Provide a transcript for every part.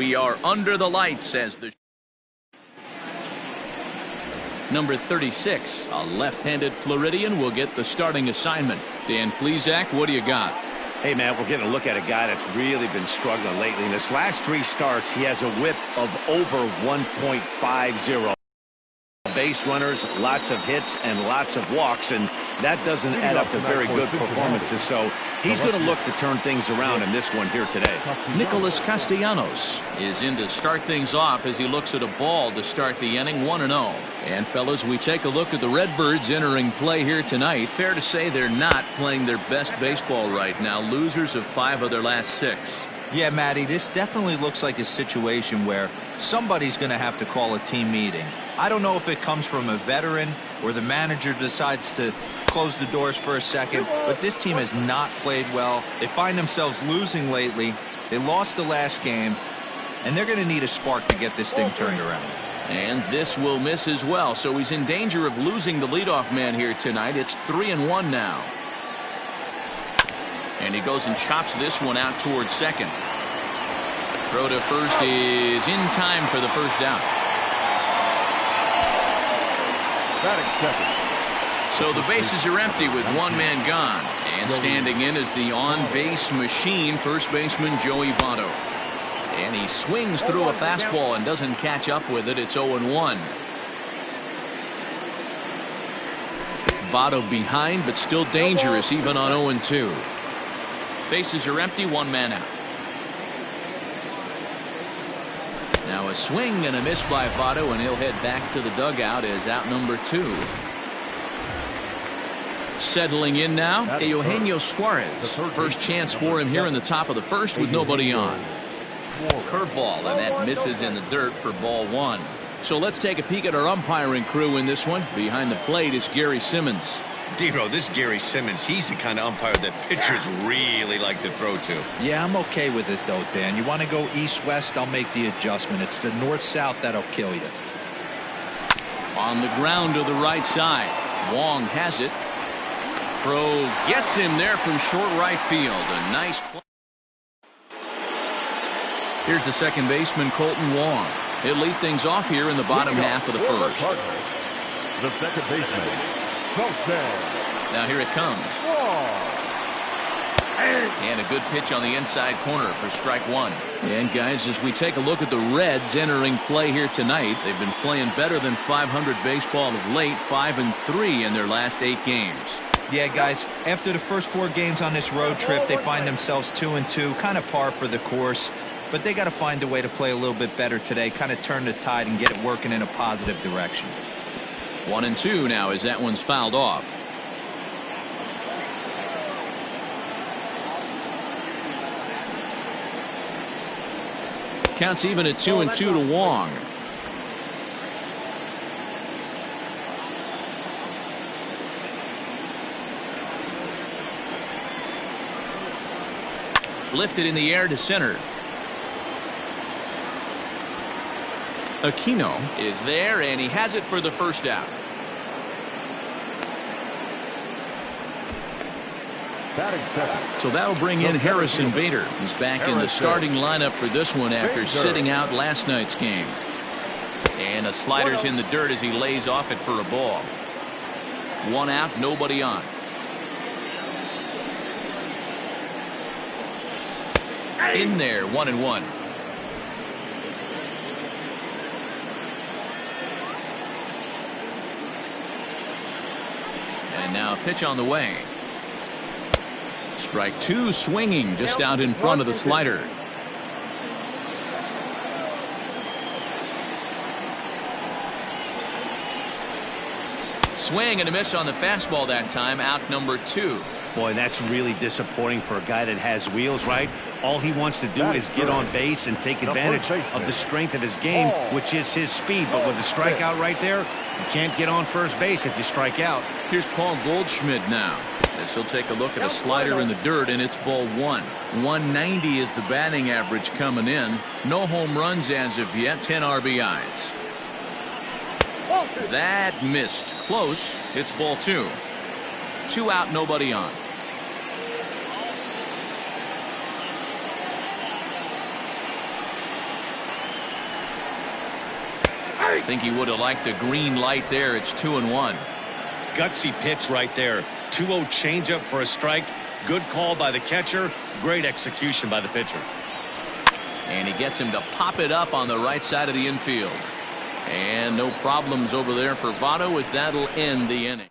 We are under the lights as the number 36, a left-handed Floridian, will get the starting assignment. Dan Plesac, what do you got? Hey, man, we're getting a look at a guy that's really been struggling lately. In his last 3 starts, he has a whip of over 1.50. Base runners, lots of hits, and lots of walks, and that doesn't add up to very good performances. So he's going to look to turn things around in this one here today. Nicholas Castellanos is in to start things off as he looks at a ball to start the inning, 1-0. And fellas, we take a look at the Redbirds entering play here tonight. Fair to say they're not playing their best baseball right now. Losers of 5 of their last 6. Yeah, Matty, this definitely looks like a situation where somebody's going to have to call a team meeting. I don't know if it comes from a veteran or the manager decides to close the doors for a second, but this team has not played well. They find themselves losing lately. They lost the last game, and they're going to need a spark to get this thing turned around. And this will miss as well, so he's in danger of losing the leadoff man here tonight. It's 3-1 now. And he goes and chops this one out towards second. Throw to first is in time for the first out. So the bases are empty with 1 man gone. And standing in is the on-base machine, first baseman Joey Votto. And he swings through a fastball and doesn't catch up with it. It's 0-1. Votto behind, but still dangerous even on 0-2. Bases are empty, 1 man out. Now a swing and a miss by Votto, and he'll head back to the dugout as out number 2. Settling in now, Eugenio Suarez. First chance for him here in the top of the first with nobody on. Curveball, and that misses in the dirt for ball 1. So let's take a peek at our umpiring crew in this one. Behind the plate is Gary Simmons. Dero, this Gary Simmons, he's the kind of umpire that pitchers really like to throw to. Yeah, I'm okay with it, though, Dan. You want to go east-west, I'll make the adjustment. It's the north-south that'll kill you. On the ground to the right side. Wong has it. Throw gets him there from short right field. A nice play. Here's the second baseman, Colton Wong. He'll lead things off here in the bottom half of the first. The second baseman, Colton. Now here it comes. And a good pitch on the inside corner for strike 1. And guys, as we take a look at the Reds entering play here tonight, they've been playing better than 500 baseball of late, 5-3 in their last 8 games. Yeah, guys, after the first 4 games on this road trip, they find themselves 2-2, kind of par for the course. But they got to find a way to play a little bit better today, kind of turn the tide and get it working in a positive direction. 1-2 now as that one's fouled off. Counts even at 2-2 to Wong. Lifted in the air to center. Aquino is there, and he has it for the first out. So that'll bring in Harrison Bader, who's back in the starting lineup for this one after sitting out last night's game. And a slider's in the dirt as he lays off it for a ball. 1 out, nobody on. In there, 1-1. And now a pitch on the way. Strike 2, swinging just out in front of the slider. Swing and a miss on the fastball that time, out number 2. Boy, that's really disappointing for a guy that has wheels, right? All he wants to do is get on base and take advantage of the strength of his game, which is his speed. But with a strikeout right there, you can't get on first base if you strike out. Here's Paul Goldschmidt now. As he'll take a look at a slider in the dirt, and it's ball 1. 190 is the batting average coming in. No home runs as of yet, 10 RBIs. That missed. Close. It's ball 2. 2 out, nobody on. I think he would have liked the green light there. It's 2-1. Gutsy pitch right there. 2-0 changeup for a strike. Good call by the catcher. Great execution by the pitcher. And he gets him to pop it up on the right side of the infield. And no problems over there for Votto, as that'll end the inning.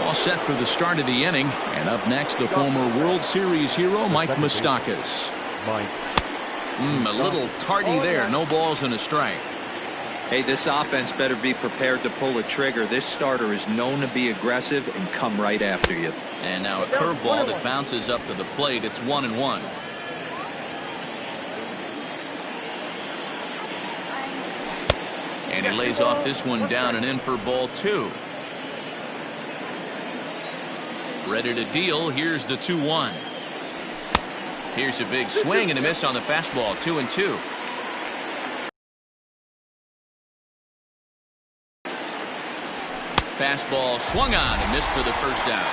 All set for the start of the inning. And up next, the former World Series hero, Mike Moustakas. A little tardy there. No balls and a strike. Hey, this offense better be prepared to pull a trigger. This starter is known to be aggressive and come right after you. And now a curveball that bounces up to the plate. It's 1-1. And he lays off this one down and in for ball 2. Ready to deal. Here's the 2-1. Here's a big swing and a miss on the fastball. 2-2. Fastball swung on and missed for the first down.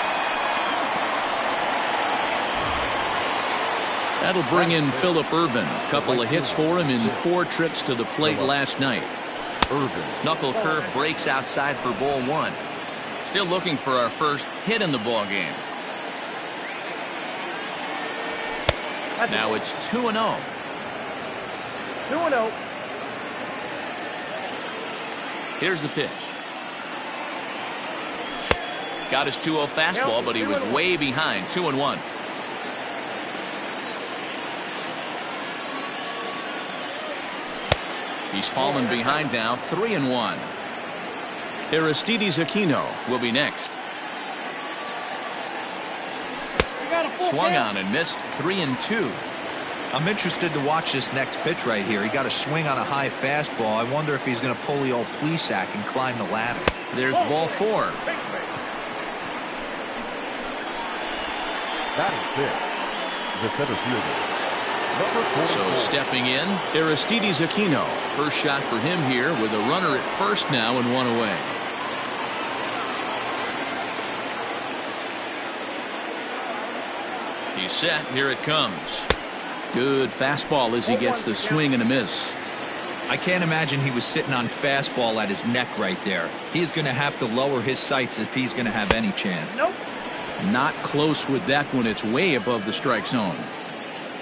That'll bring in Phillip Ervin. A couple of hits for him in 4 trips to the plate last night. Knuckle curve breaks outside for ball 1. Still looking for our first hit in the ball game. Now it's 2-0. 2-0. Here's the pitch. Got his 2-0 fastball, but he was way behind. 2-1. He's fallen behind now. 3-1. Aristides Aquino will be next. Swung on and missed. 3-2. I'm interested to watch this next pitch right here. He got a swing on a high fastball. I wonder if he's going to pull the old Plesac and climb the ladder. There's ball 4. That is it. The center fielder. So stepping in, Aristides Aquino. First shot for him here with a runner at first now and 1 away. He's set. Here it comes. Good fastball as he gets the swing and a miss. I can't imagine he was sitting on fastball at his neck right there. He is going to have to lower his sights if he's going to have any chance. Not close with that one. It's way above the strike zone.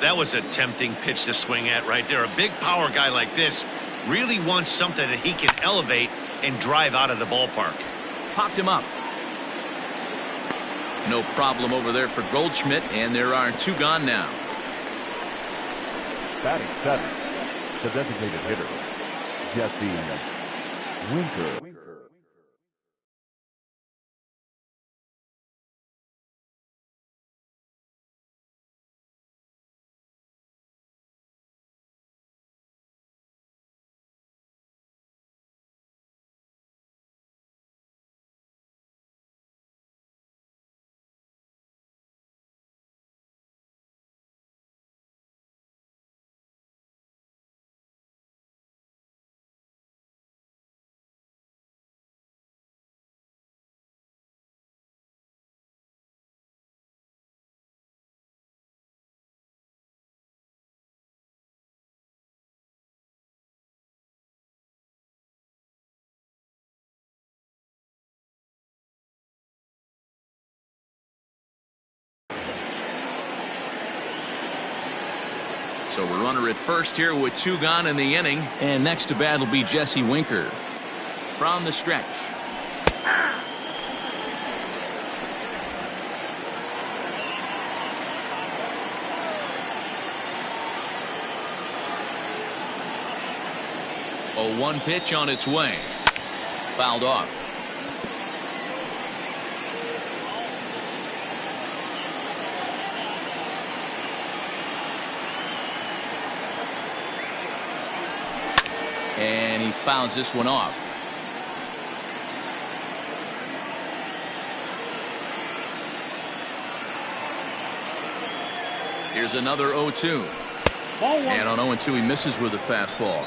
That was a tempting pitch to swing at right there. A big power guy like this really wants something that he can elevate and drive out of the ballpark. Popped him up. No problem over there for Goldschmidt, and there are 2 gone now. Batting 7. The designated hitter, Jesse Winker. So a runner at first here with 2 gone in the inning. And next to bat will be Jesse Winker. From the stretch. A 1 pitch on its way. Fouled off. And he fouls this one off. Here's another 0-2. And on 0-2 he misses with a fastball.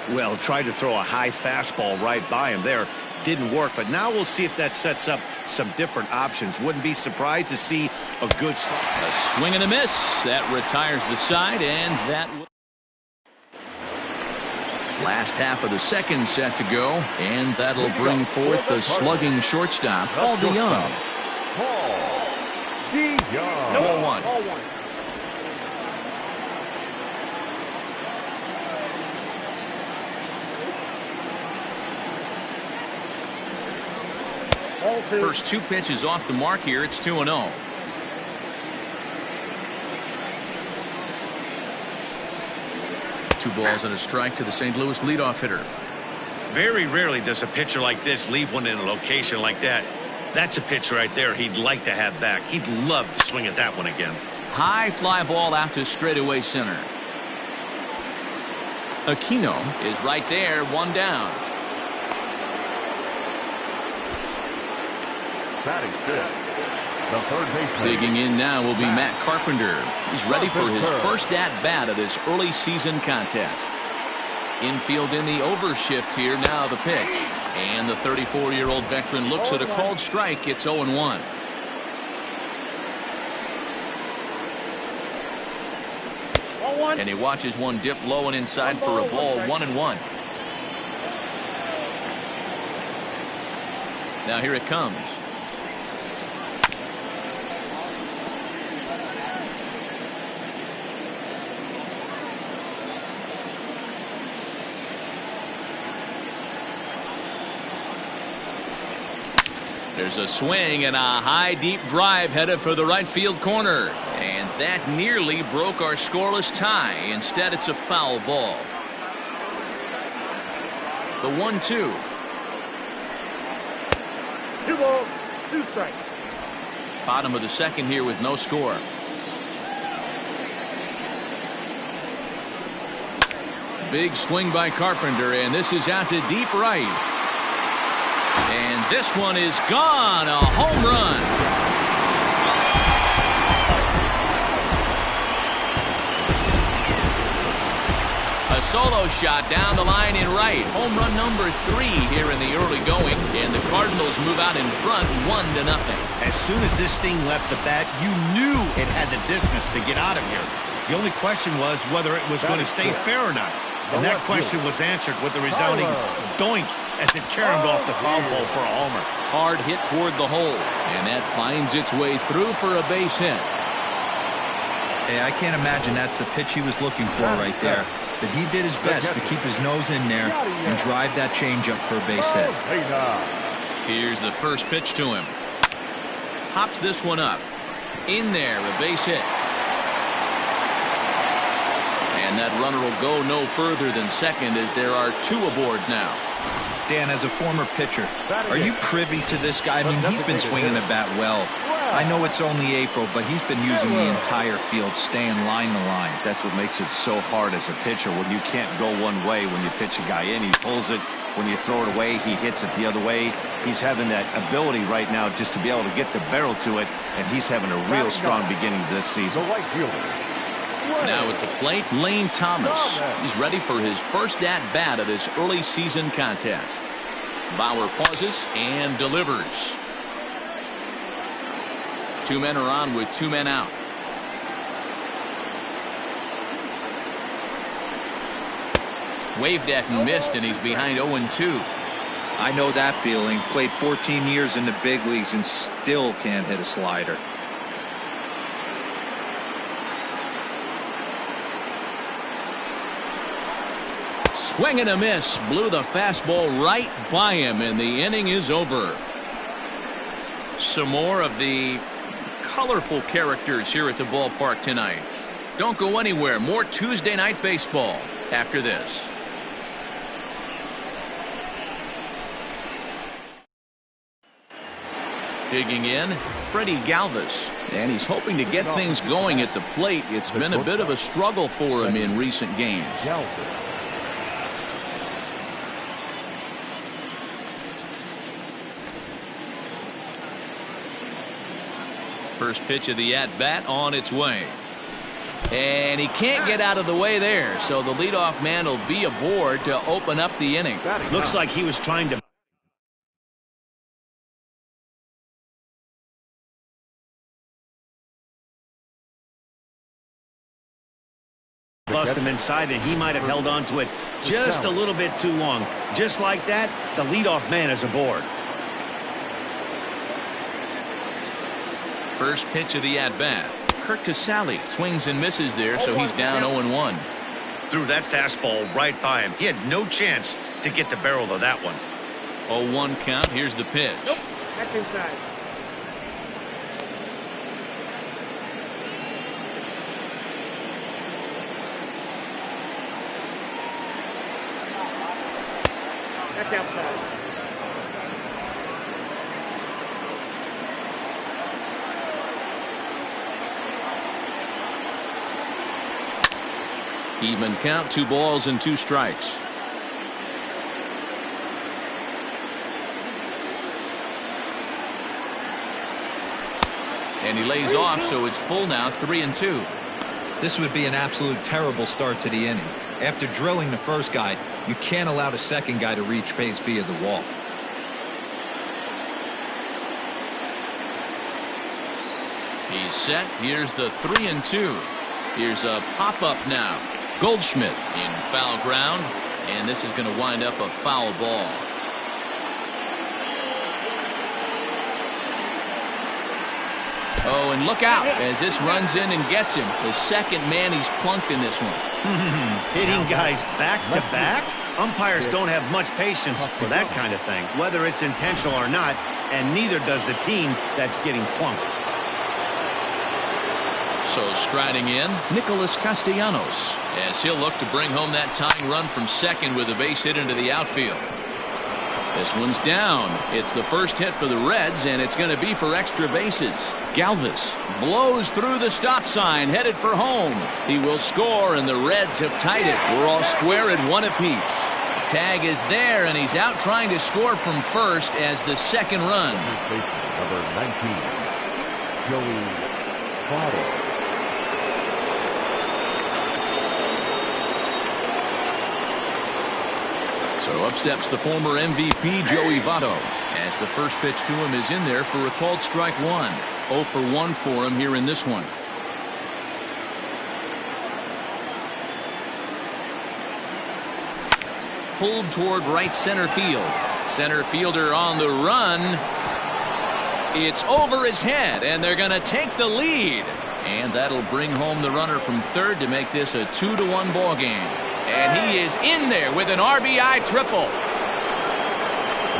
Well, tried to throw a high fastball right by him there. Didn't work, but now we'll see if that sets up some different options. Wouldn't be surprised to see a good A swing and a miss. That retires the side, and that Last half of the second set to go, and that'll bring forth the slugging shortstop, Paul DeYoung. Paul DeYoung. Ball one. First two pitches off the mark here. It's 2-0. Two balls and a strike to the St. Louis leadoff hitter. Very rarely does a pitcher like this leave one in a location like that. That's a pitch right there he'd like to have back. He'd love to swing at that one again. High fly ball out to straightaway center. Aquino is right there, one down. Batting fifth, the third baseman. Digging in now will be Matt Carpenter. He's ready for his first at-bat of this early season contest. Infield in the overshift here, now the pitch. And the 34-year-old veteran looks at a called strike. It's 0-1. And he watches one dip low and inside for a ball, 1-1. Now here it comes. There's a swing and a high deep drive headed for the right field corner. And that nearly broke our scoreless tie. Instead, it's a foul ball. The 1-2. 2 balls, 2 strikes. Bottom of the second here with no score. Big swing by Carpenter, and this is out to deep right. And this one is gone. A home run. A solo shot down the line in right. Home run number 3 here in the early going. And the Cardinals move out in front 1-0. As soon as this thing left the bat, you knew it had the distance to get out of here. The only question was whether it was going to stay fair or not. And that question was answered with the resounding doink as it caromed off the foul pole for a homer. Hard hit toward the hole, and that finds its way through for a base hit. Hey, I can't imagine that's the pitch he was looking for right there. But he did his best to keep his nose in there and drive that changeup for a base hit. Here's the first pitch to him. Hops this one up. In there, a base hit. And that runner will go no further than second as there are 2 aboard now. Dan, as a former pitcher, are you privy to this guy? I mean, he's been swinging the bat well. I know it's only April, but he's been using the entire field, staying line to line. That's what makes it so hard as a pitcher when you can't go one way when you pitch a guy in. He pulls it. When you throw it away, he hits it the other way. He's having that ability right now just to be able to get the barrel to it, and he's having a real strong beginning this season. Now at the plate, Lane Thomas. He's ready for his first at-bat of this early season contest. Bauer pauses and delivers. 2 men are on with 2 men out. Waved at and missed, and he's behind 0-2. I know that feeling. Played 14 years in the big leagues and still can't hit a slider. Swing and a miss. Blew the fastball right by him, and the inning is over. Some more of the colorful characters here at the ballpark tonight. Don't go anywhere. More Tuesday night baseball after this. Digging in, Freddie Galvis, and he's hoping to get things going at the plate. It's been a bit of a struggle for him in recent games. First pitch of the at-bat on its way. And he can't get out of the way there, so the leadoff man will be aboard to open up the inning. Looks like he was trying to bust him inside, and he might have held on to it just a little bit too long. Just like that, the leadoff man is aboard. First pitch of the at-bat. Kurt Casale swings and misses there, so he's down 0-1. Threw that fastball right by him. He had no chance to get the barrel of that one. 0-1 count. Here's the pitch. Nope. That's inside. That's outside. Even count, 2 balls and 2 strikes. And he lays off, so it's full now, 3-2. This would be an absolute terrible start to the inning. After drilling the first guy, you can't allow the second guy to reach base via the wall. He's set. Here's the 3-2. Here's a pop-up now. Goldschmidt in foul ground, and this is going to wind up a foul ball. Oh, and look out as this runs in and gets him. The second man he's plunked in this one. Hitting guys back to back? Umpires don't have much patience for that kind of thing, whether it's intentional or not, and neither does the team that's getting plunked. So striding in, Nicholas Castellanos, as he'll look to bring home that tying run from second with a base hit into the outfield. This one's down. It's the first hit for the Reds, and it's going to be for extra bases. Galvis blows through the stop sign, headed for home. He will score, and the Reds have tied it. We're all square at 1 apiece. Tag is there, and he's out trying to score from first as the second run. Number 19, Joey Votto. So up steps the former MVP Joey Votto as the first pitch to him is in there for a called strike 1. 0 for 1 for him here in this one. Pulled toward right center field. Center fielder on the run. It's over his head, and they're going to take the lead. And that'll bring home the runner from third to make this a 2-1 ball game. And he is in there with an RBI triple.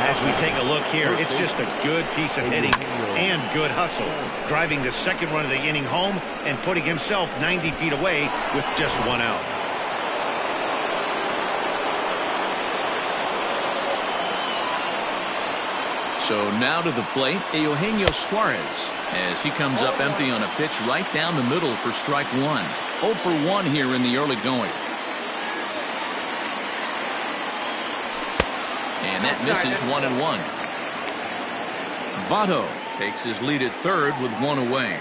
As we take a look here, it's just a good piece of hitting and good hustle. Driving the second run of the inning home and putting himself 90 feet away with just 1 out. So now to the plate, Eugenio Suarez, as he comes up empty on a pitch right down the middle for strike 1. 0 for 1 here in the early going. And that misses 1-1. Votto takes his lead at third with 1 away.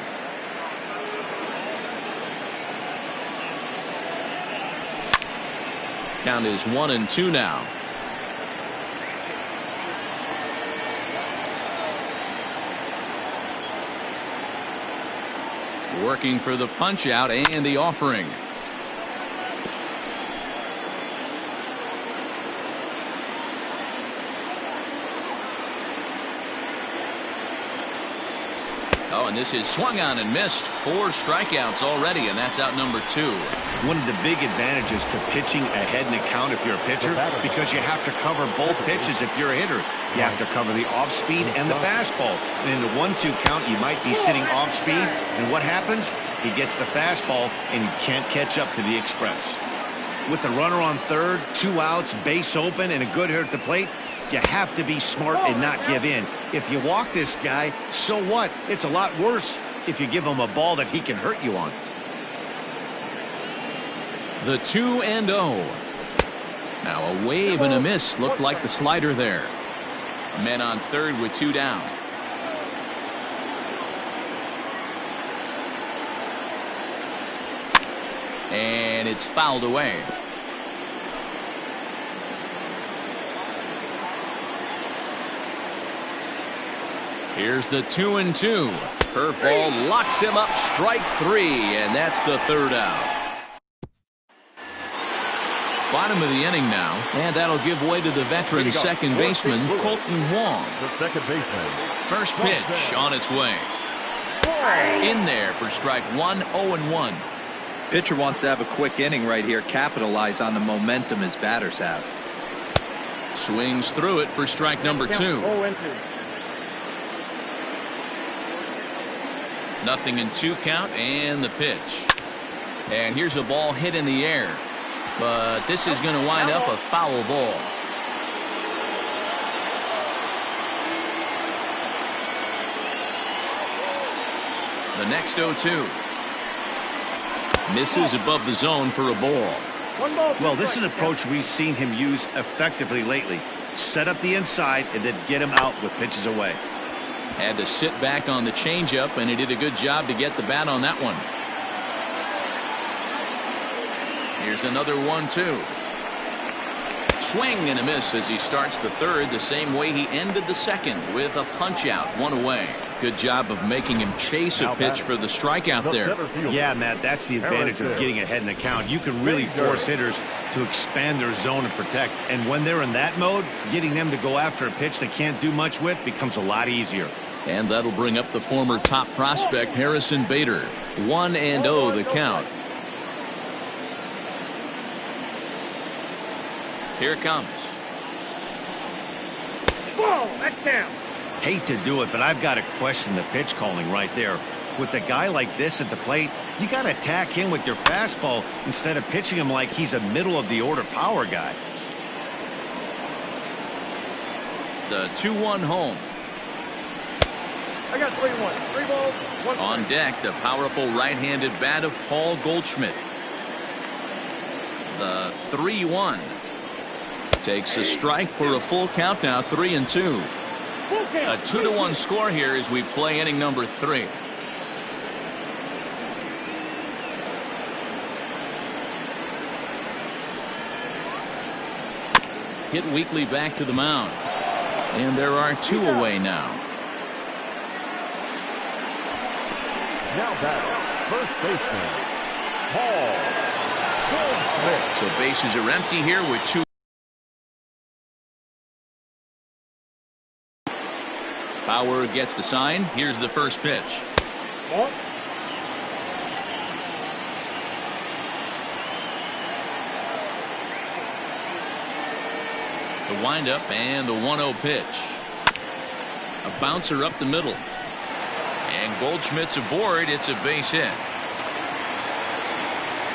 Count is 1-2 now. Working for the punch out and the offering. Oh, and this is swung on and missed. 4 strikeouts already, and that's out number 2. One of the big advantages to pitching ahead in the count if you're a pitcher, because you have to cover both pitches if you're a hitter. You have to cover the off-speed and the fastball. And in the 1-2 count, you might be sitting off-speed, and what happens? He gets the fastball, and you can't catch up to the express. With the runner on third, 2 outs, base open, and a good hitter at the plate, you have to be smart and not give in. If you walk this guy, so what? It's a lot worse if you give him a ball that he can hurt you on. The 2-0. Now a wave and a miss looked like the slider there. Men on third with 2 down. And it's fouled away. Here's the 2-2. Curveball locks him up, strike 3, and that's the 3rd out. Bottom of the inning now, and that'll give way to the veteran second baseman, Colton Wong. The second baseman. First pitch on its way. In there for strike one, 0-1. Pitcher wants to have a quick inning right here, capitalize on the momentum his batters have. Swings through it for strike number 2. 0-2. Nothing in 2 count, and the pitch. And here's a ball hit in the air. But this is going to wind up a foul ball. The next 0-2. Misses above the zone for a ball. Well, this is an approach we've seen him use effectively lately. Set up the inside and then get him out with pitches away. Had to sit back on the changeup, and he did a good job to get the bat on that one. Here's another 1-2. Swing and a miss as he starts the third the same way he ended the second, with a punch out, 1 away. Good job of making him chase a pitch for the strikeout there. Yeah, Matt, that's the advantage of getting ahead in the count. You can really force hitters to expand their zone and protect. And when they're in that mode, getting them to go after a pitch they can't do much with becomes a lot easier. And that'll bring up the former top prospect, Harrison Bader. 1-0 the count. Here it comes. Ball, that's down. Hate to do it, but I've got to question the pitch calling right there. With a guy like this at the plate, you got to attack him with your fastball instead of pitching him like he's a middle-of-the-order power guy. The 2-1 home. I got 3-1. 3 balls, 1 strike. On deck, the powerful right-handed bat of Paul Goldschmidt. The 3-1. Takes a strike for a full count now, 3-2. A 2-1 score here as we play inning number 3. Hit weakly back to the mound. And there are 2 away now. Now batter, first baseman, Paul Goldschmidt. So bases are empty here with 2. Power gets the sign. Here's the first pitch. Ball. The windup and the 1-0 pitch. A bouncer up the middle. And Goldschmidt's aboard. It's a base hit.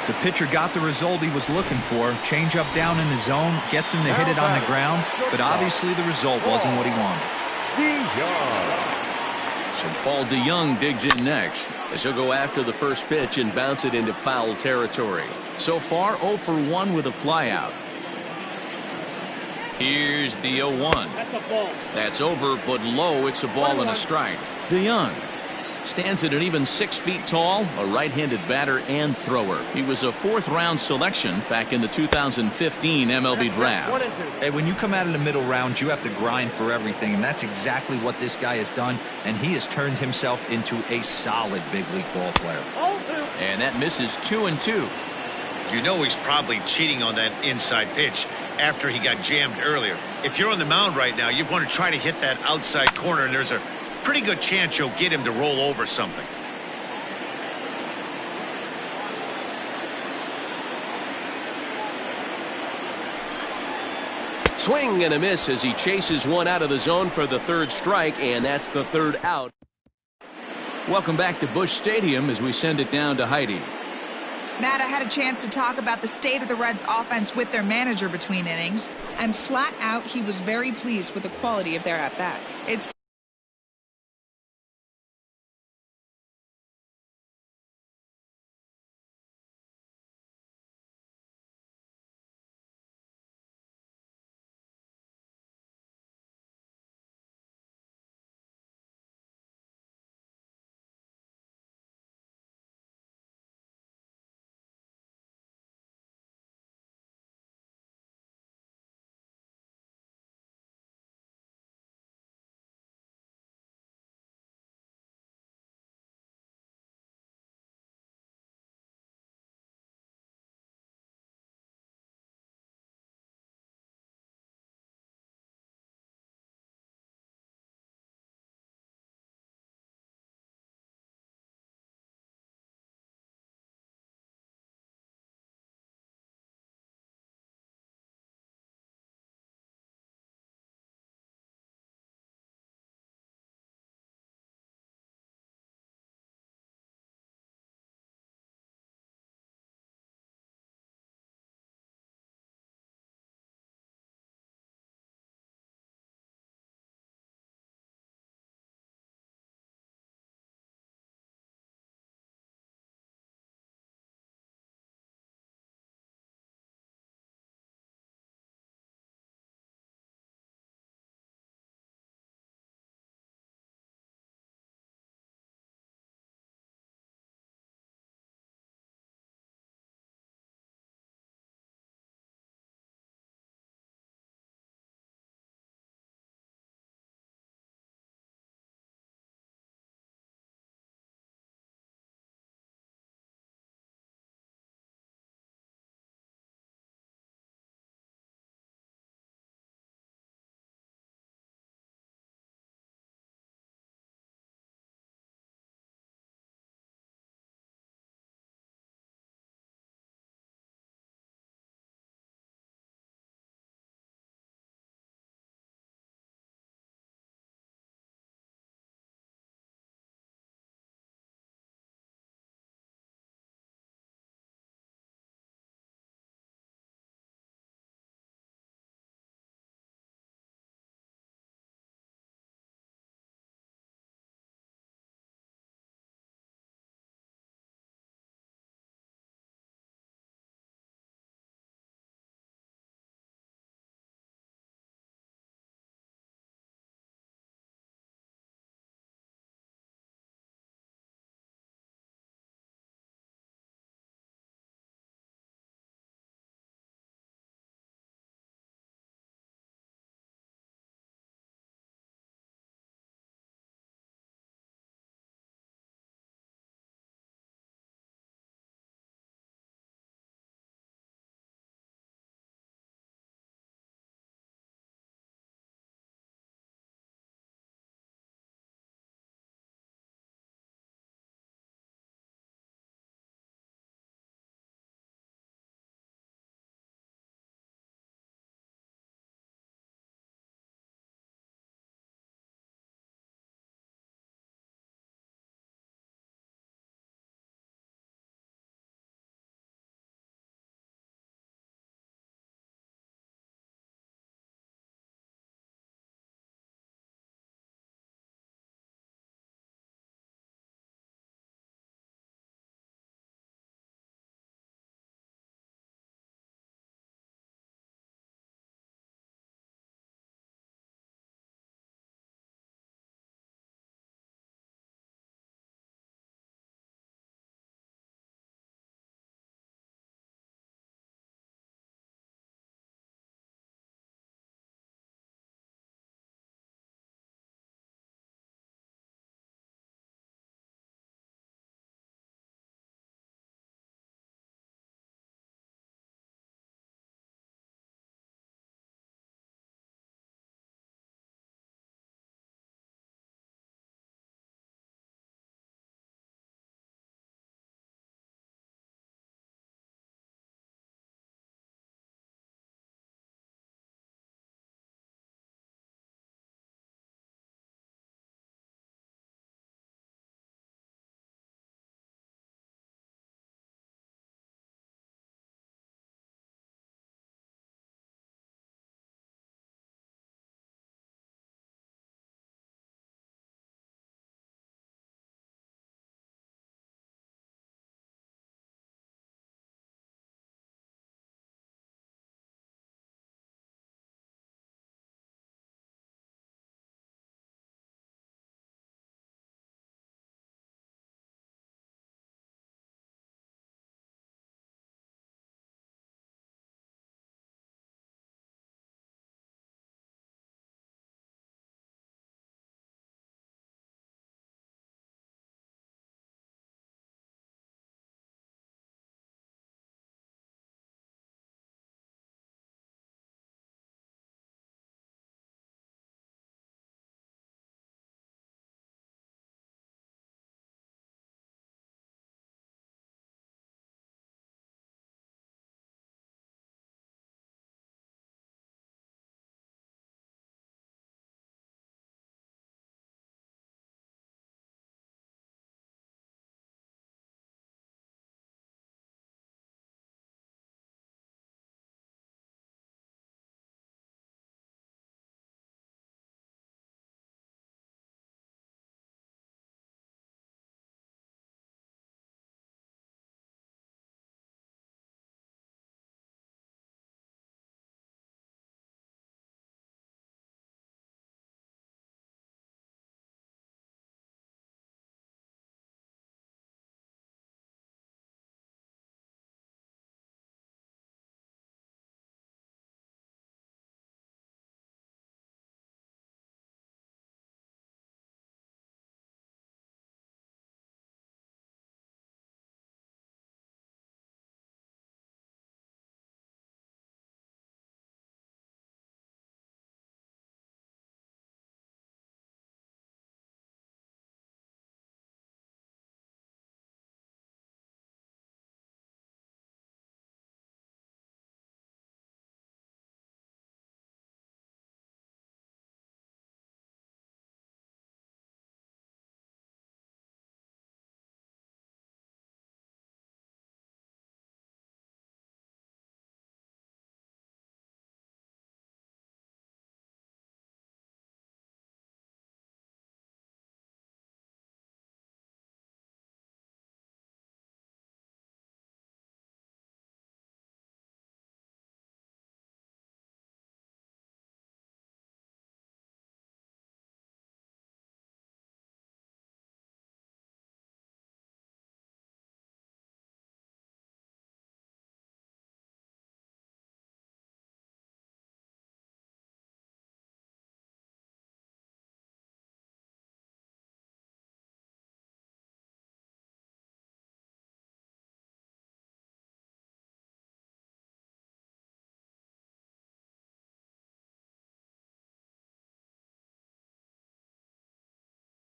The pitcher got the result he was looking for. Change up down in the zone, gets him to hit it on the ground, but obviously the result wasn't what he wanted. So Paul DeYoung digs in next as he'll go after the first pitch and bounce it into foul territory. So far 0 for 1 with a flyout. Here's the 0-1. That's a ball. That's over, but low. It's a ball and a strike. DeYoung stands at an even 6 feet tall, a right-handed batter and thrower. He was a 4th-round selection back in the 2015 MLB draft. 1-2. Hey, when you come out of the middle rounds, you have to grind for everything, and that's exactly what this guy has done, and he has turned himself into a solid big league ball player. 0-2. And that misses 2-2. You know he's probably cheating on that inside pitch after he got jammed earlier. If you're on the mound right now, you want to try to hit that outside corner, and there's a pretty good chance you'll get him to roll over something. Swing and a miss as he chases one out of the zone for the 3rd strike, and that's the 3rd out. Welcome back to Busch Stadium as we send it down to Heidi. Matt, I had a chance to talk about the state of the Reds offense with their manager between innings, and flat out he was very pleased with the quality of their at-bats. It's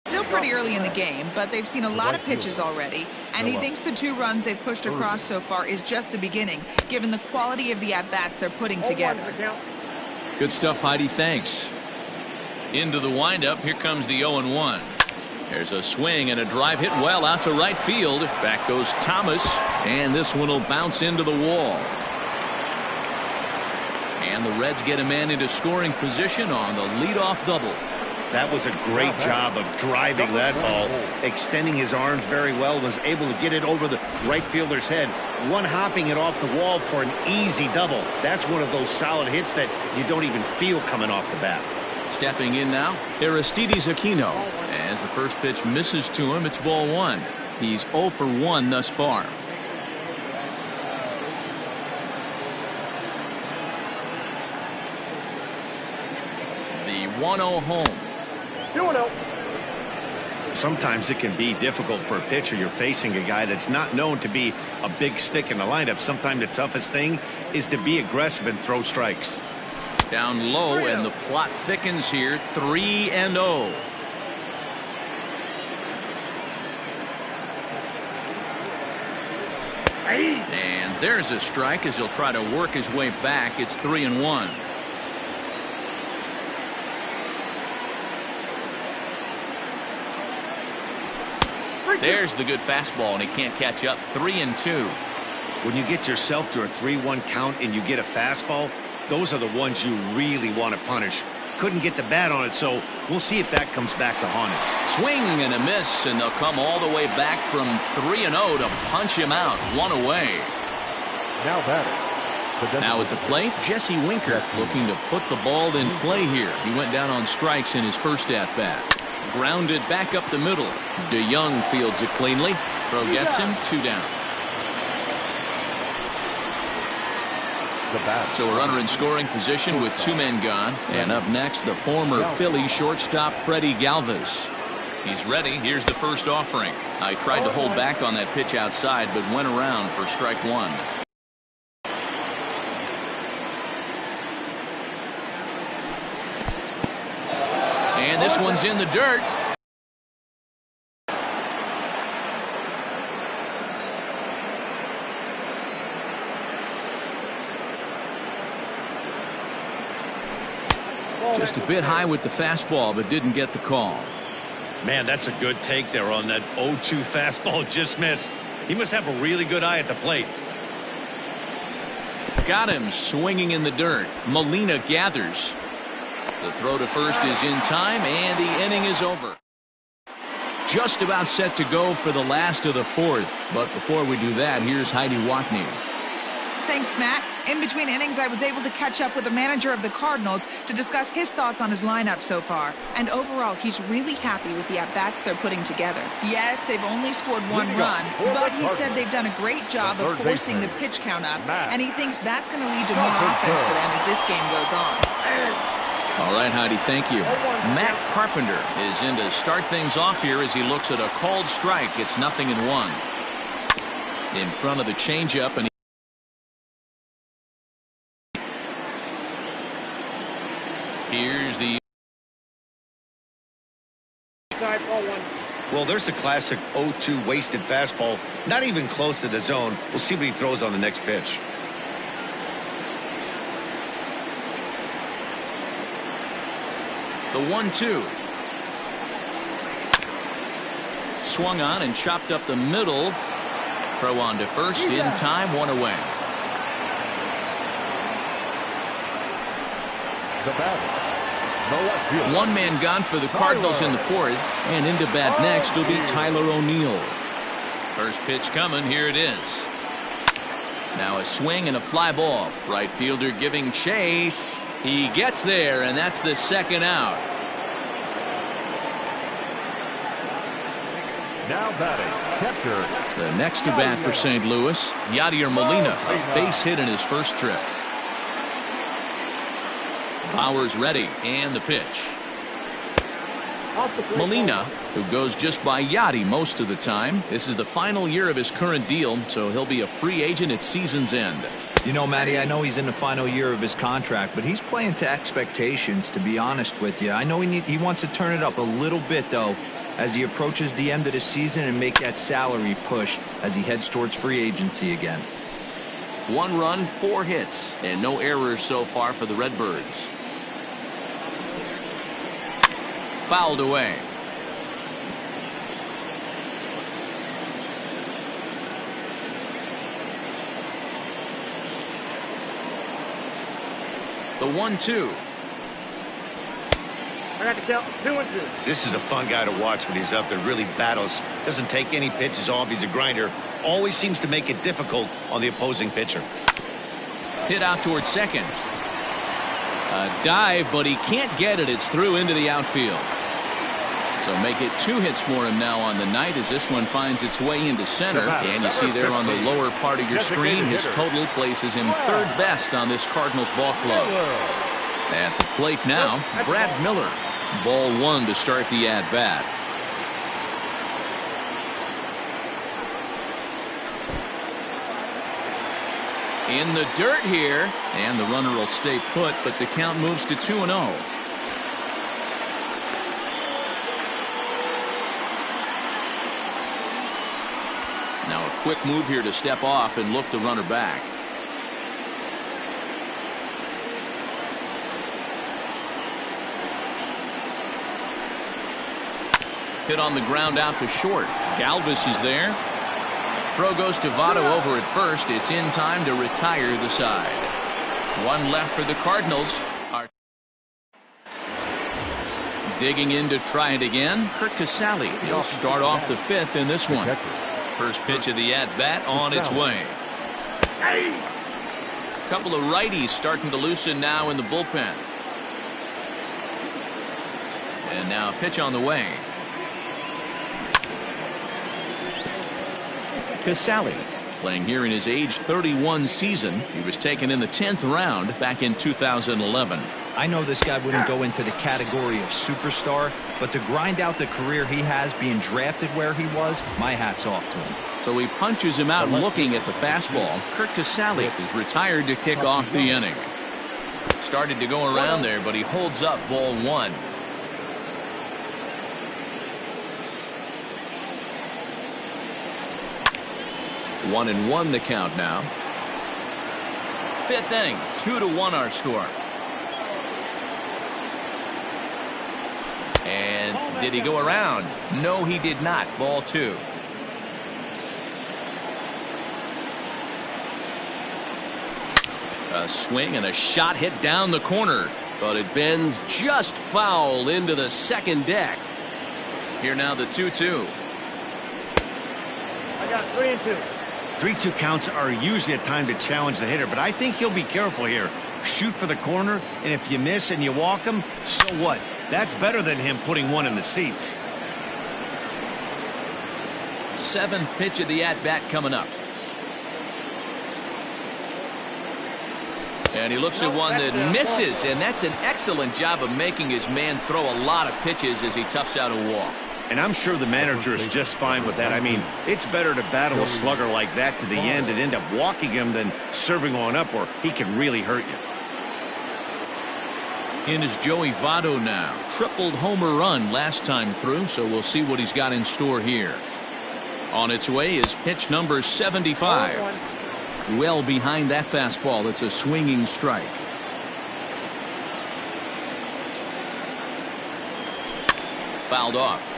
Still pretty early in the game, but they've seen a lot of pitches already, and he thinks the 2 runs they've pushed across so far is just the beginning, given the quality of the at-bats they're putting together. Good stuff, Heidi. Thanks. Into the windup. Here comes the 0-1. There's a swing and a drive hit well out to right field. Back goes Thomas, and this one will bounce into the wall. And the Reds get a man into scoring position on the leadoff double. That was a great job of driving that ball, extending his arms very well, was able to get it over the right fielder's head, one-hopping it off the wall for an easy double. That's one of those solid hits that you don't even feel coming off the bat. Stepping in now, Aristides Aquino. As the first pitch misses to him, it's ball 1. He's 0 for 1 thus far. The 1-0 home. 2-0. Sometimes it can be difficult for a pitcher. You're facing a guy that's not known to be a big stick in the lineup. Sometimes the toughest thing is to be aggressive and throw strikes. Down low, and the plot thickens here. 3-0. And there's a strike as he'll try to work his way back. It's 3-1. There's the good fastball, and he can't catch up. 3-2. When you get yourself to a 3-1 count and you get a fastball, those are the ones you really want to punish. Couldn't get the bat on it, so we'll see if that comes back to haunt him. Swing and a miss, and they'll come all the way back from 3-0 to punch him out. 1 away. Now batting. Now at the plate, Jesse Winker looking to put the ball in play here. He went down on strikes in his first at-bat. Grounded back up the middle. DeYoung fields it cleanly. Throw gets him. 2 down. So a runner in scoring position with 2 men gone. And up next, the former Philly shortstop Freddie Galvis. He's ready. Here's the first offering. I tried to hold back on that pitch outside, but went around for strike 1. And this one's in the dirt. Just a bit high with the fastball, but didn't get the call. Man, that's a good take there on that 0-2 fastball. Just missed. He must have a really good eye at the plate. Got him swinging in the dirt. Molina gathers. The throw to first is in time, and the inning is over. Just about set to go for the last of the 4th. But before we do that, here's Heidi Watney. Thanks, Matt. In between innings, I was able to catch up with the manager of the Cardinals to discuss his thoughts on his lineup so far. And overall, he's really happy with the at-bats they're putting together. Yes, they've only scored 1 run, but he said they've done a great job of forcing the pitch count up, and he thinks that's going to lead to more offense for them as this game goes on. All right, Heidi, thank you. Matt Carpenter is in to start things off here as he looks at a called strike. It's 0-1. In front of the changeup, and here's the... Well, there's the classic 0-2 wasted fastball. Not even close to the zone. We'll see what he throws on the next pitch. The 1-2. Swung on and chopped up the middle. Throw on to first in time. 1 away. The batter. 1 man gone for the Cardinals in the 4th. And into bat next will be Tyler O'Neill. First pitch coming. Here it is. Now a swing and a fly ball. Right fielder giving chase. He gets there, and that's the 2nd out. Now batting, catcher. The next to bat for St. Louis, Yadier Molina, a base hit in his first trip. Bauer's ready, and the pitch. Molina, who goes just by Yadi most of the time. This is the final year of his current deal, so he'll be a free agent at season's end. You know, Matty, I know he's in the final year of his contract, but he's playing to expectations, to be honest with you. I know he wants to turn it up a little bit, though. as he approaches the end of the season and make that salary push as he heads towards free agency again. 1 run, 4 hits, and no errors so far for the Redbirds. Fouled away. The 1-2. I got to count 2-2. This is a fun guy to watch when he's up there. Really battles. Doesn't take any pitches off. He's a grinder. Always seems to make it difficult on the opposing pitcher. Hit out towards second. A dive, but he can't get it. It's through into the outfield. So make it 2 hits for him now on the night as this one finds its way into center. And you see there on the lower part of your screen, his total places him 3rd best on this Cardinals ball club. At the plate now, Brad Miller. Ball 1 to start the at-bat. In the dirt here, and the runner will stay put, but the count moves to 2-0. Now a quick move here to step off and look the runner back. Hit on the ground out to short. Galvis is there. Throw goes to Votto over at first. It's in time to retire the side. 1 left for the Cardinals. Digging in to try it again, Kurt Casale. He'll start off the 5th in this one. First pitch of the at-bat on its way. A couple of righties starting to loosen now in the bullpen. And now a pitch on the way. Casale, playing here in his age 31 season. He was taken in the 10th round back in 2011. I know this guy wouldn't go into the category of superstar, but to grind out the career he has being drafted where he was, my hat's off to him. So he punches him out looking at the fastball. Kurt Casale is retired to kick off the inning. Started to go around there, but he holds up ball 1. One and 1 the count now. 5th inning, 2-1 our score. And did he go around? No, he did not. Ball 2. A swing and a shot hit down the corner, but it bends just foul into the second deck. Here now the 2-2. I got 3-2. 3-2 counts are usually a time to challenge the hitter, but I think he'll be careful here. Shoot for the corner, and if you miss and you walk him, so what? That's better than him putting one in the seats. 7th pitch of the at-bat coming up. And he looks at one that misses, and that's an excellent job of making his man throw a lot of pitches as he toughs out a walk. And I'm sure the manager is just fine with that. I mean, it's better to battle a slugger like that to the end and end up walking him than serving on up where he can really hurt you. In is Joey Votto now. Tripled homer run last time through, so we'll see what he's got in store here. On its way is pitch number 75. Well behind that fastball. It's a swinging strike. Fouled off.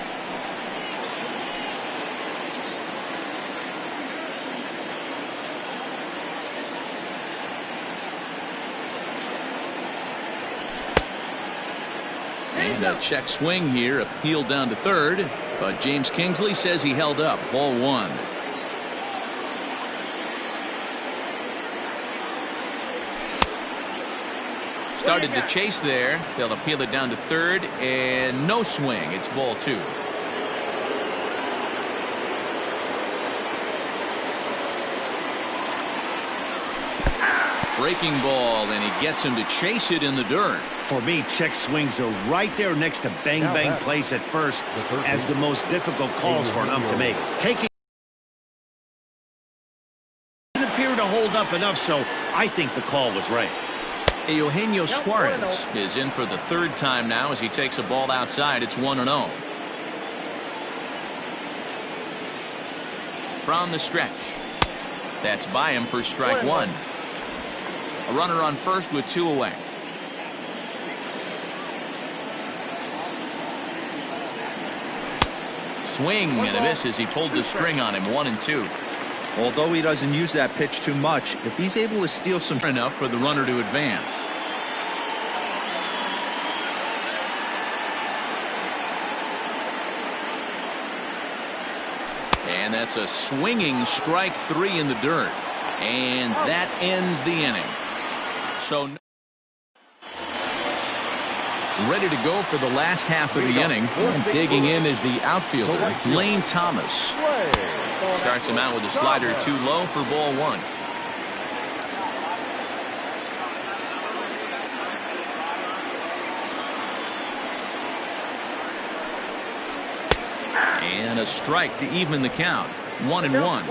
And a check swing here, appealed down to third, but James Kingsley says he held up. Ball 1. Started to chase there. They'll appeal it down to third, and no swing. It's ball 2. Breaking ball, and he gets him to chase it in the dirt. For me, check swings are right there next to bang bang plays at first as the most difficult calls for an ump to make. Taking didn't appear to hold up enough, so I think the call was right. Eugenio Suarez is in for the 3rd time now as he takes a ball outside. It's 1-0. from the stretch. That's by him for strike one. A runner on first with 2 away. Swing and a miss as he pulled the string on him. 1-2. Although he doesn't use that pitch too much, if he's able to steal some Enough for the runner to advance. And that's a swinging strike 3 in the dirt. And that ends the inning. So ready to go for the last half of the inning. And digging in is the outfielder, Lane Thomas. Starts him out with a slider too low for ball 1. And a strike to even the count. 1-1.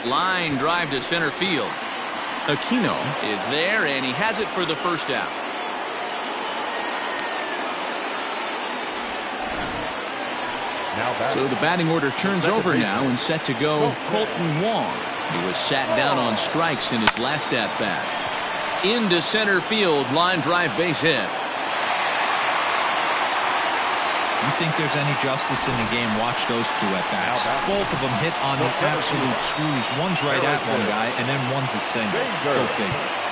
Line drive to center field. Aquino is there, and he has it for the first out. So the batting order turns over now and set to go Colton Wong. He was sat down on strikes in his last at bat. Into center field, line drive, base hit. You think there's any justice in the game? Watch those two at bats. Both of them hit on the absolute screws. One's right at one guy, and then one's a single. Go figure.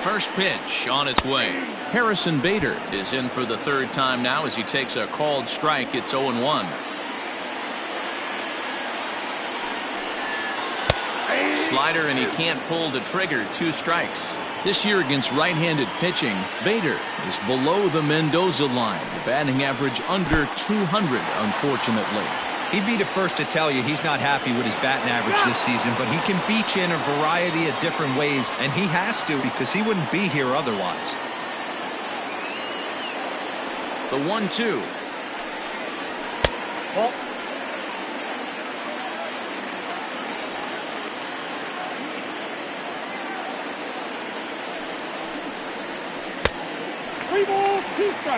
First pitch on its way. Harrison Bader is in for the 3rd time now as he takes a called strike. It's 0-1. Slider, and he can't pull the trigger. 2 strikes. This year against right-handed pitching, Bader is below the Mendoza line. The batting average under 200, unfortunately. He'd be the first to tell you he's not happy with his batting average this season, but he can beat you in a variety of different ways, and he has to because he wouldn't be here otherwise. The 1-2. Ball.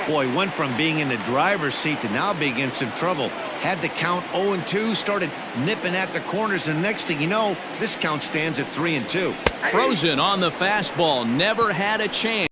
Boy, went from being in the driver's seat to now being in some trouble. Had the count 0-2, started nipping at the corners, and next thing you know, this count stands at 3-2. Frozen on the fastball. Never had a chance.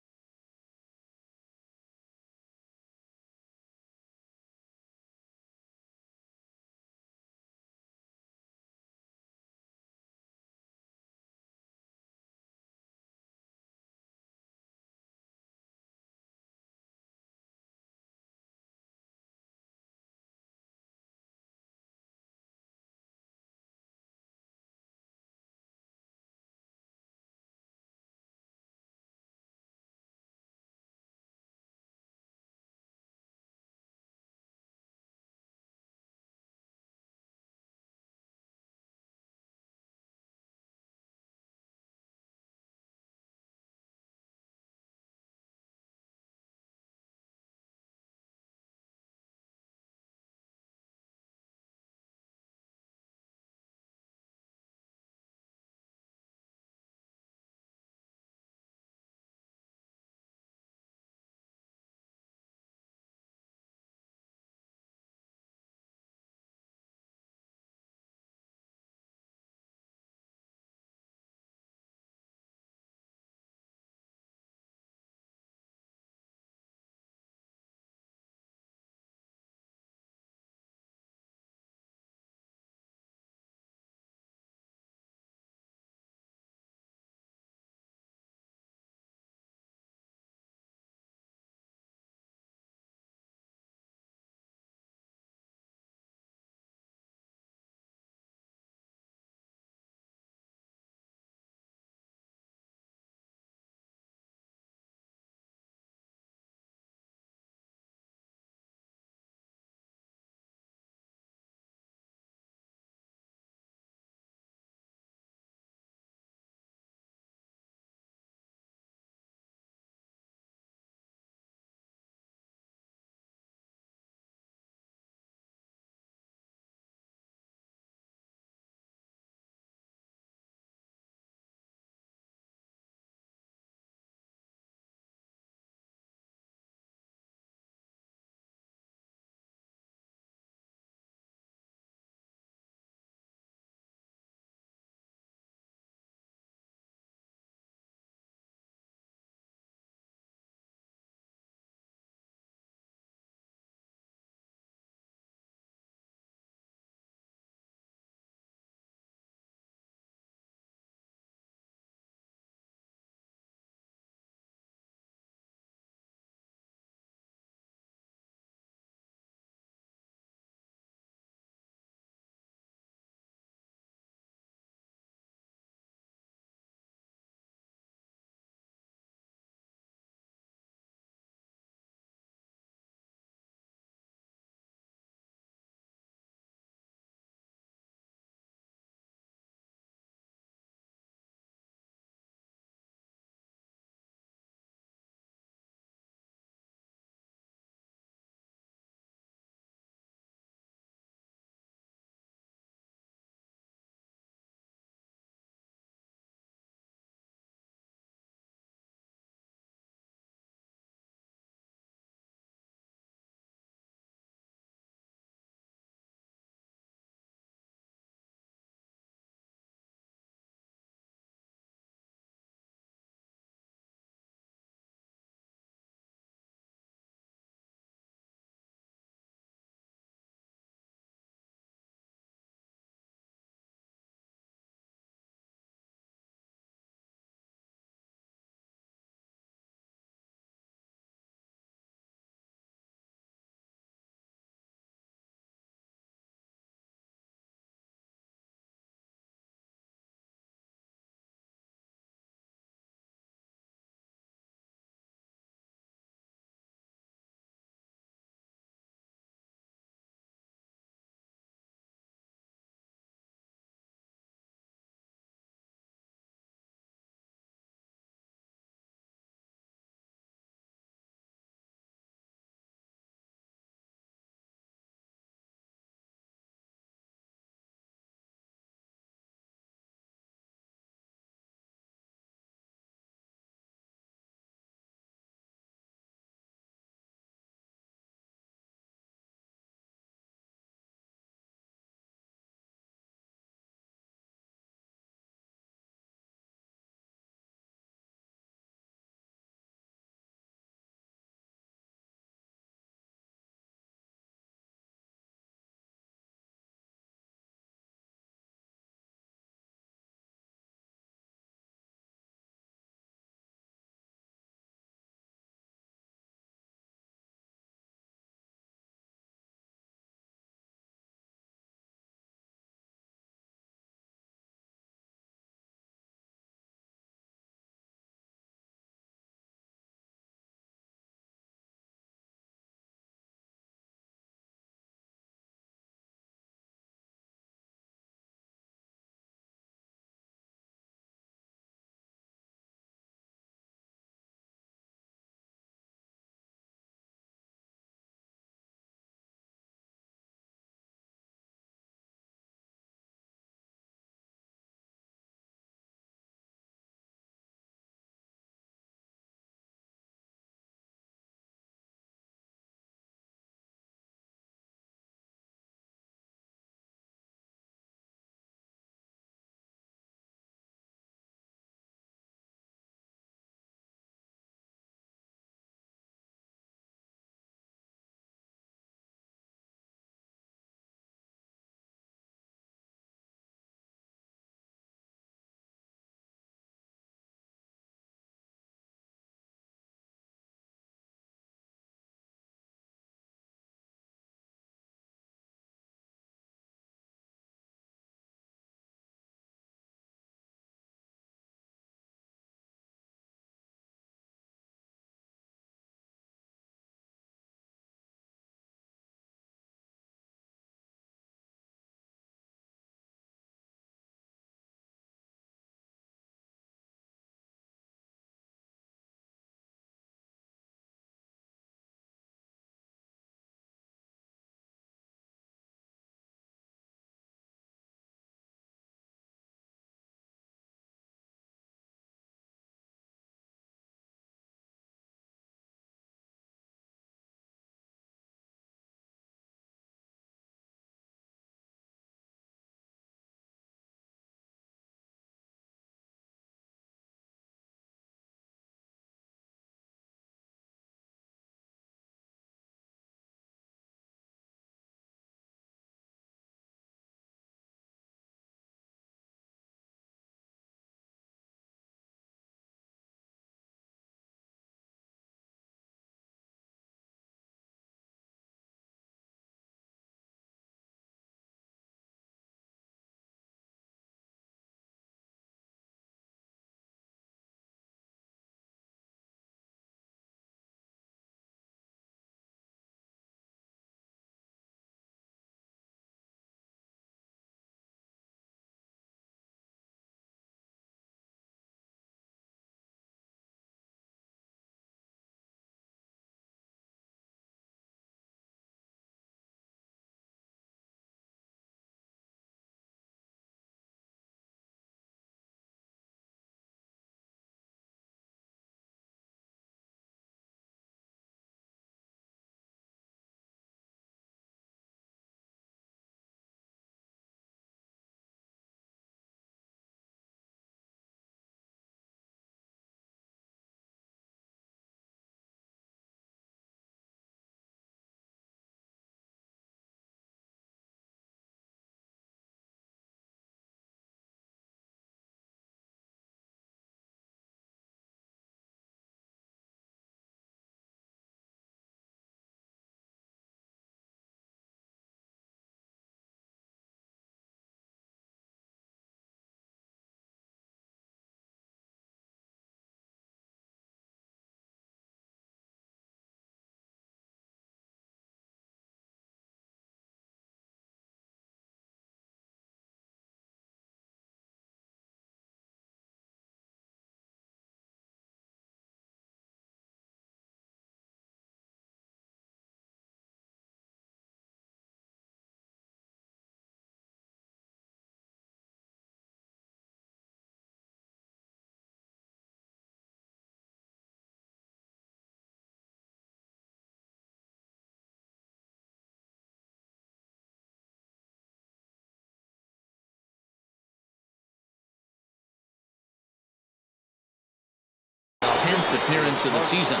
20th appearance of the season.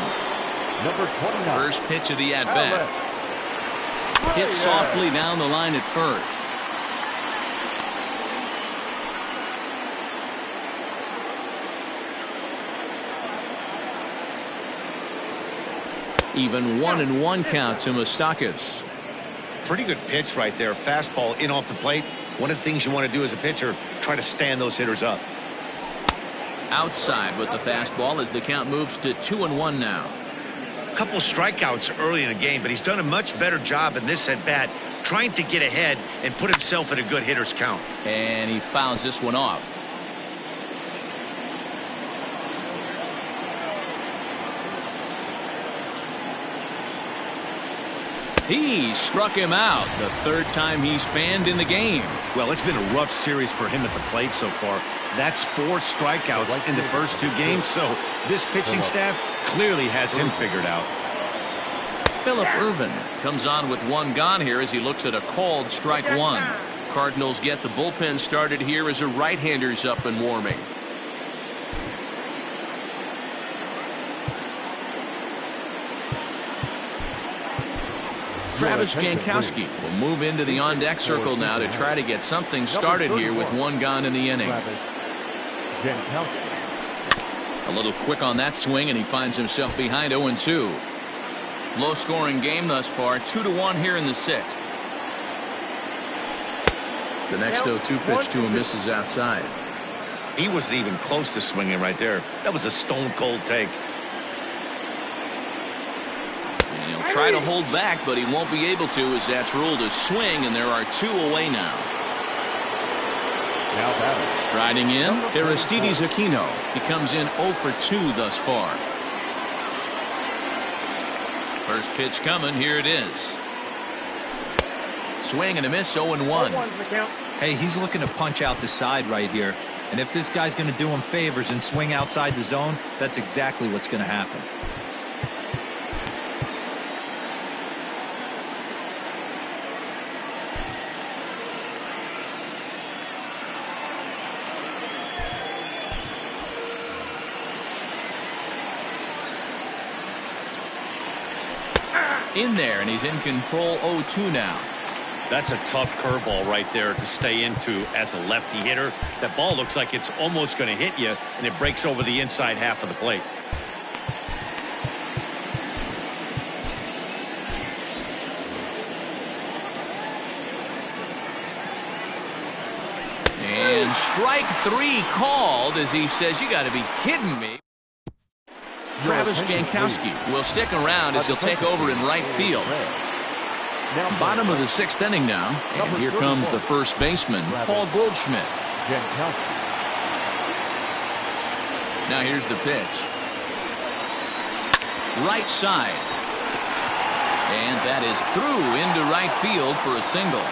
Number 29. First pitch of the at-bat. Hit softly down the line at first. Even 1-1 count to Moustakas. Pretty good pitch right there. Fastball in off the plate. One of the things you want to do as a pitcher, try to stand those hitters up. Outside with the fastball as the count moves to 2-1 now. A couple strikeouts early in the game, but he's done a much better job in this at bat trying to get ahead and put himself in a good hitter's count. And he fouls this one off. He struck him out the third time he's fanned in the game. Well, it's been a rough series for him at the plate so far. That's 4 strikeouts in the first 2 games, so this pitching staff clearly has him figured out. Phillip Ervin comes on with 1 gone here as he looks at a called strike 1. Cardinals get the bullpen started here as a right-hander's up and warming. Travis Jankowski will move into the on-deck circle now to try to get something started here with 1 gone in the inning. A little quick on that swing, and he finds himself behind 0-2. Low-scoring game thus far, 2-1 here in the 6th. The next 0-2 pitch to him misses outside. He wasn't even close to swinging right there. That was a stone-cold take. He'll try to hold back, but he won't be able to as that's ruled a swing, and there are 2 away now. Striding in, Aristides Aquino. He comes in 0 for 2 thus far. First pitch coming. Here it is. Swing and a miss, 0-1. Hey, he's looking to punch out the side right here. And if this guy's going to do him favors and swing outside the zone, that's exactly what's going to happen. In there, and he's in control 0-2 now. That's a tough curveball right there to stay into as a lefty hitter. That ball looks like it's almost going to hit you, and it breaks over the inside half of the plate. And strike 3 called as he says, "You got to be kidding me." Travis Jankowski will stick around as he'll take over in right field. Bottom of the 6th inning now, and here comes the first baseman, Paul Goldschmidt. Now here's the pitch. Right side. And that is through into right field for a single.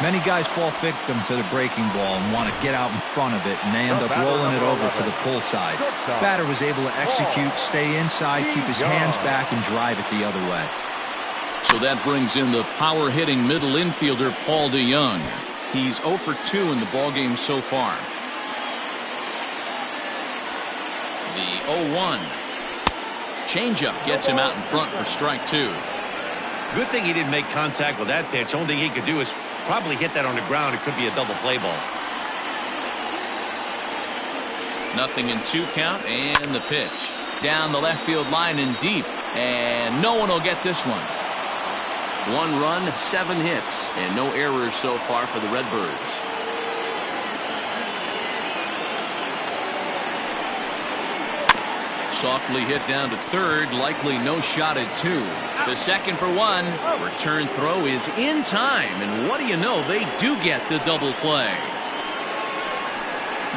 Many guys fall victim to the breaking ball and want to get out in front of it, and they end up rolling it over to the pull side. Batter was able to execute, stay inside, keep his hands back, and drive it the other way. So that brings in the power-hitting middle infielder Paul DeYoung. He's 0 for 2 in the ballgame so far. The 0-1. Changeup gets him out in front for strike 2. Good thing he didn't make contact with that pitch. Only thing he could do is probably hit that on the ground. It could be a double play ball. 0-2 count, and the pitch. Down the left field line and deep. And no one will get this one. 1 run, 7 hits, and no errors so far for the Redbirds. Softly hit down to third, likely no shot at 2. To second for 1. Return throw is in time, and what do you know, they do get the double play.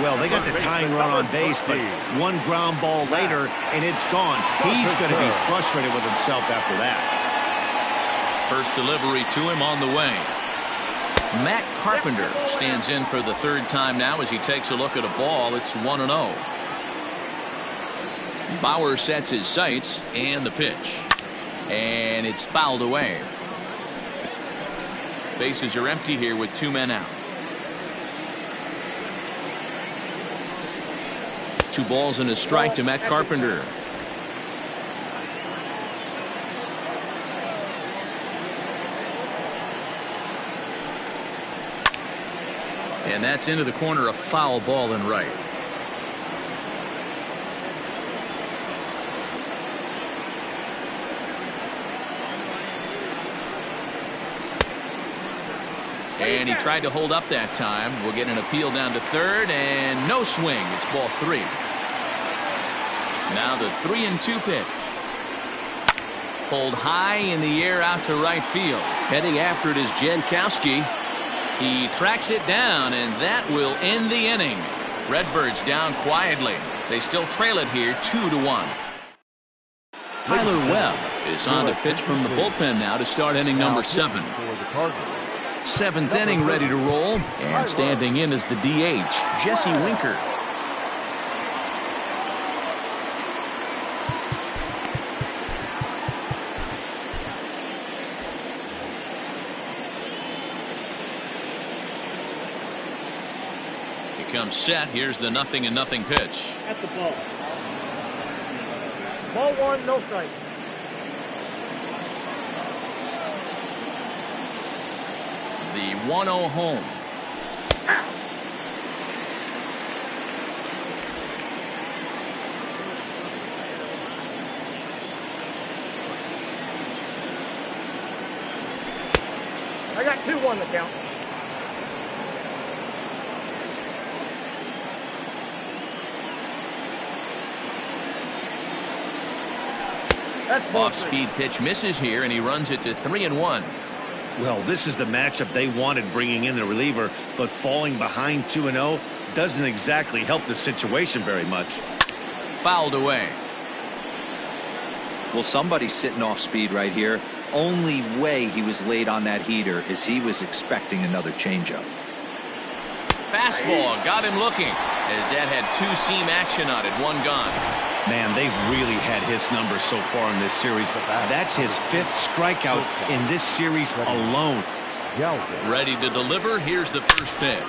Well, they got the tying run on base, but 1 ground ball later, and it's gone. He's going to be frustrated with himself after that. First delivery to him on the way. Matt Carpenter stands in for the 3rd time now as he takes a look at a ball. It's 1-0. Bauer sets his sights, and the pitch. And it's fouled away. Bases are empty here with 2 men out. 2 balls and a strike to Matt Carpenter. And that's into the corner, a foul ball and right. And he tried to hold up that time. We'll get an appeal down to third, and no swing. It's ball 3. Now the 3-2 pitch. Pulled high in the air out to right field. Heading after it is Jankowski. He tracks it down, and that will end the inning. Redbirds down quietly. They still trail it here 2-1. Tyler Webb is on to pitch from the bullpen now to start inning number 7. 7th inning ready to roll, and standing in is the DH, Jesse Winker. He comes set. Here's the 0-0 pitch. At the ball. Ball 1, no strike. The 1-0 home. I got 2-1 to count. Off-speed pitch misses here, and he runs it to 3-1. Well, this is the matchup they wanted, bringing in the reliever, but falling behind 2-0 doesn't exactly help the situation very much. Fouled away. Well, somebody's sitting off speed right here. Only way he was late on that heater is he was expecting another changeup. Fastball got him looking, as that had 2-seam action on it. 1 gone. Man, they've really had his numbers so far in this series. That's his 5th strikeout in this series alone. Ready to deliver. Here's the first pitch.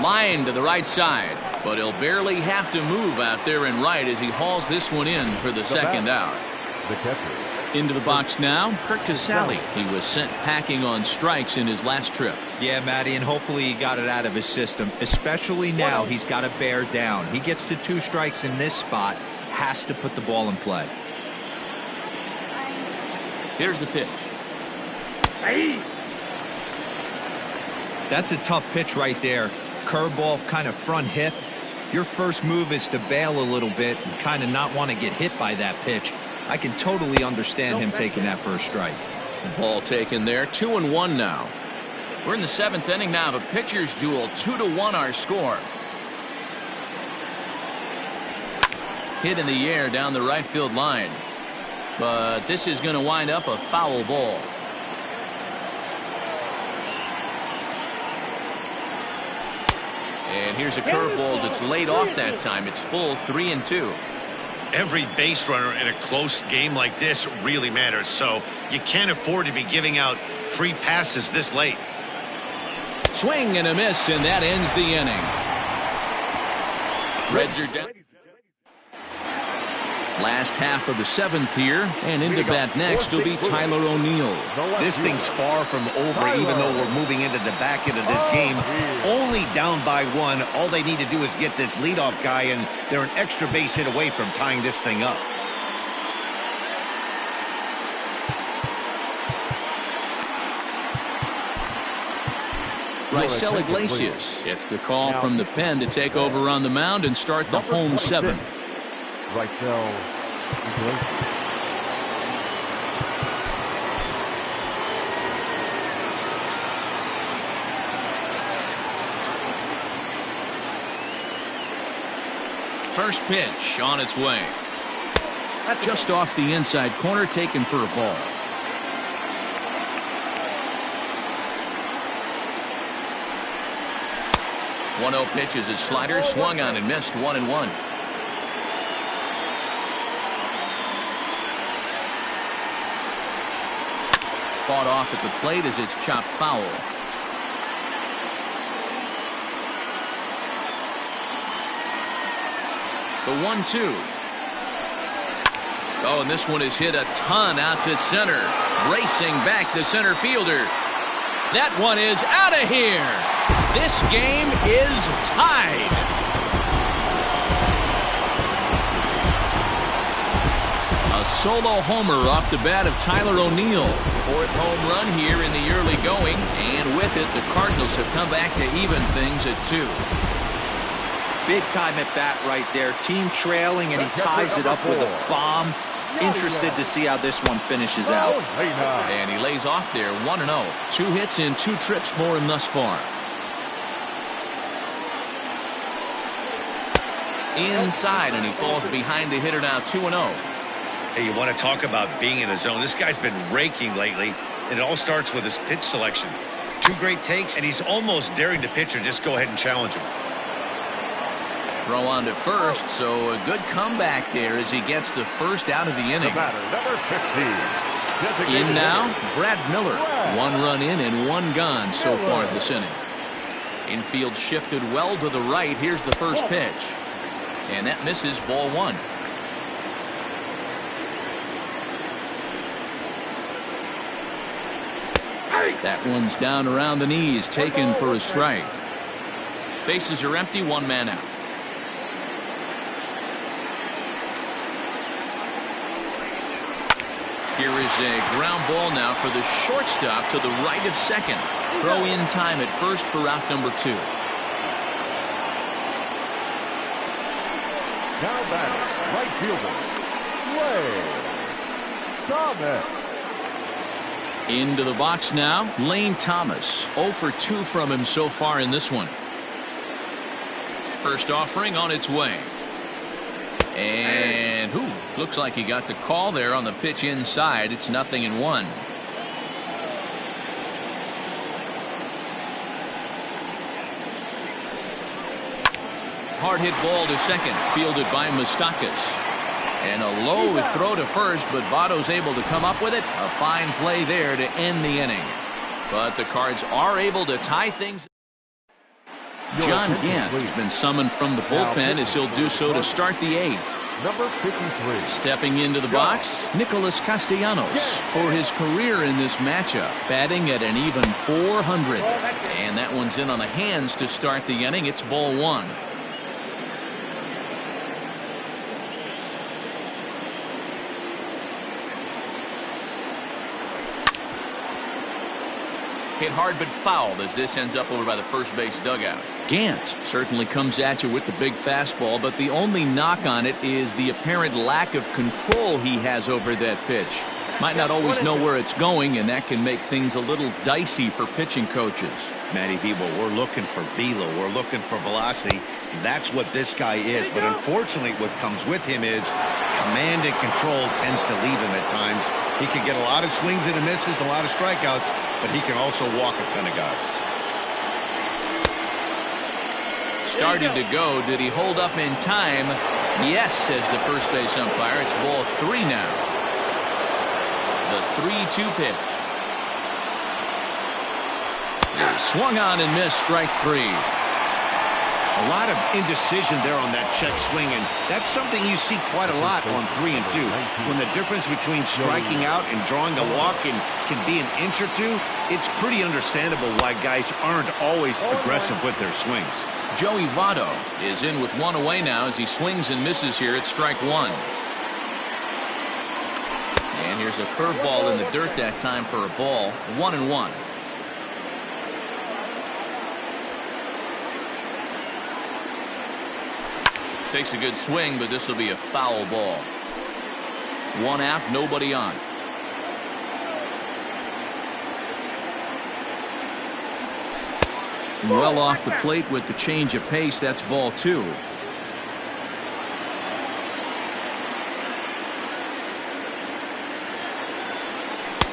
Line to the right side, but he'll barely have to move out there and right as he hauls this one in for the second out. Into the box now, Kurt Casale. He was sent packing on strikes in his last trip. Yeah, Matty, and hopefully he got it out of his system, especially now he's got to bear down. He gets the 2 strikes in this spot, has to put the ball in play. Here's the pitch. That's a tough pitch right there. Curveball, kind of front hip. Your first move is to bail a little bit and kind of not want to get hit by that pitch. I can totally understand him taking that first strike. Ball taken there. 2-1 now. We're in the 7th inning now of a pitcher's duel. 2-1 our score. Hit in the air down the right field line. But this is going to wind up a foul ball. And here's a curveball that's laid off that time. It's full 3-2. Every base runner in a close game like this really matters, so you can't afford to be giving out free passes this late. Swing and a miss, and that ends the inning. Reds are down. Last half of the 7th here, and into bat next will be Tyler O'Neill. This thing's far from over, even though we're moving into the back end of this game. Only down by 1. All they need to do is get this leadoff guy, and they're an extra base hit away from tying this thing up. Raisel Iglesias gets the call from the pen to take over on the mound and start the home 7th. Raisel Iglesias. First pitch on its way. Just off the inside corner, taken for a ball. One-0 pitch is his slider, swung on and missed. 1-1. Fought off at the plate as it's chopped foul. The 1-2. Oh, and this one is hit a ton out to center. Racing back the center fielder. That one is out of here. This game is tied. A solo homer off the bat of Tyler O'Neill. Fourth home run here in the early going. And with it, the Cardinals have come back to even things at 2. Big time at bat right there. Team trailing, and he ties it up with a bomb. Interested to see how this one finishes out. And he lays off there 1-0. 2 hits in 2 trips for him thus far. Inside, and he falls behind the hitter now 2-0. Hey, you want to talk about being in a zone? This guy's been raking lately, and it all starts with his pitch selection. 2 great takes, and he's almost daring the pitcher just go ahead and challenge him. Throw on to first, so a good comeback there as he gets the first out of the inning. Number 15. In now, Brad Miller. 1 run in and 1 gone so far this inning. Infield shifted well to the right. Here's the first pitch. And that misses, ball 1. That one's down around the knees, taken for a strike. Bases are empty, 1 man out. Here is a ground ball now for the shortstop to the right of second. Throw in time at first for route number 2. Now batting, right fielder, Lane Thomas. Into the box now, Lane Thomas. 0 for 2 from him so far in this one. First offering on its way. And looks like he got the call there on the pitch inside. It's 0-1. Hard hit ball to second, fielded by Moustakas. And a low throw to first, but Votto's able to come up with it. A fine play there to end the inning. But the Cards are able to tie things. John Gant has been summoned from the bullpen as he'll do so to start the 8th. Number 53. Stepping into the box, Nicholas Castellanos for his career in this matchup, batting at an even .400. And that one's in on the hands to start the inning. It's ball 1. Hit hard but fouled as this ends up over by the first base dugout. Gant certainly comes at you with the big fastball, but the only knock on it is the apparent lack of control he has over that pitch. Might not always know where it's going, and that can make things a little dicey for pitching coaches. Matty V, we're looking for velo. We're looking for velocity. That's what this guy is. But unfortunately, what comes with him is command and control tends to leave him at times. He can get a lot of swings and misses, a lot of strikeouts, but he can also walk a ton of guys. Starting to go. Did he hold up in time? Yes, says the first base umpire. It's ball 3 now. The 3-2 pitch. Swung on and missed, strike 3. A lot of indecision there on that check swing, and that's something you see quite a lot on 3 and 2. When the difference between striking out and drawing a walk can be an inch or 2, it's pretty understandable why guys aren't always aggressive with their swings. Joey Votto is in with 1 away now as he swings and misses here at strike 1. And here's a curveball in the dirt that time for a ball. 1-1. Takes a good swing, but this will be a foul ball. 1 out, nobody on. Well off the plate with the change of pace. That's ball 2.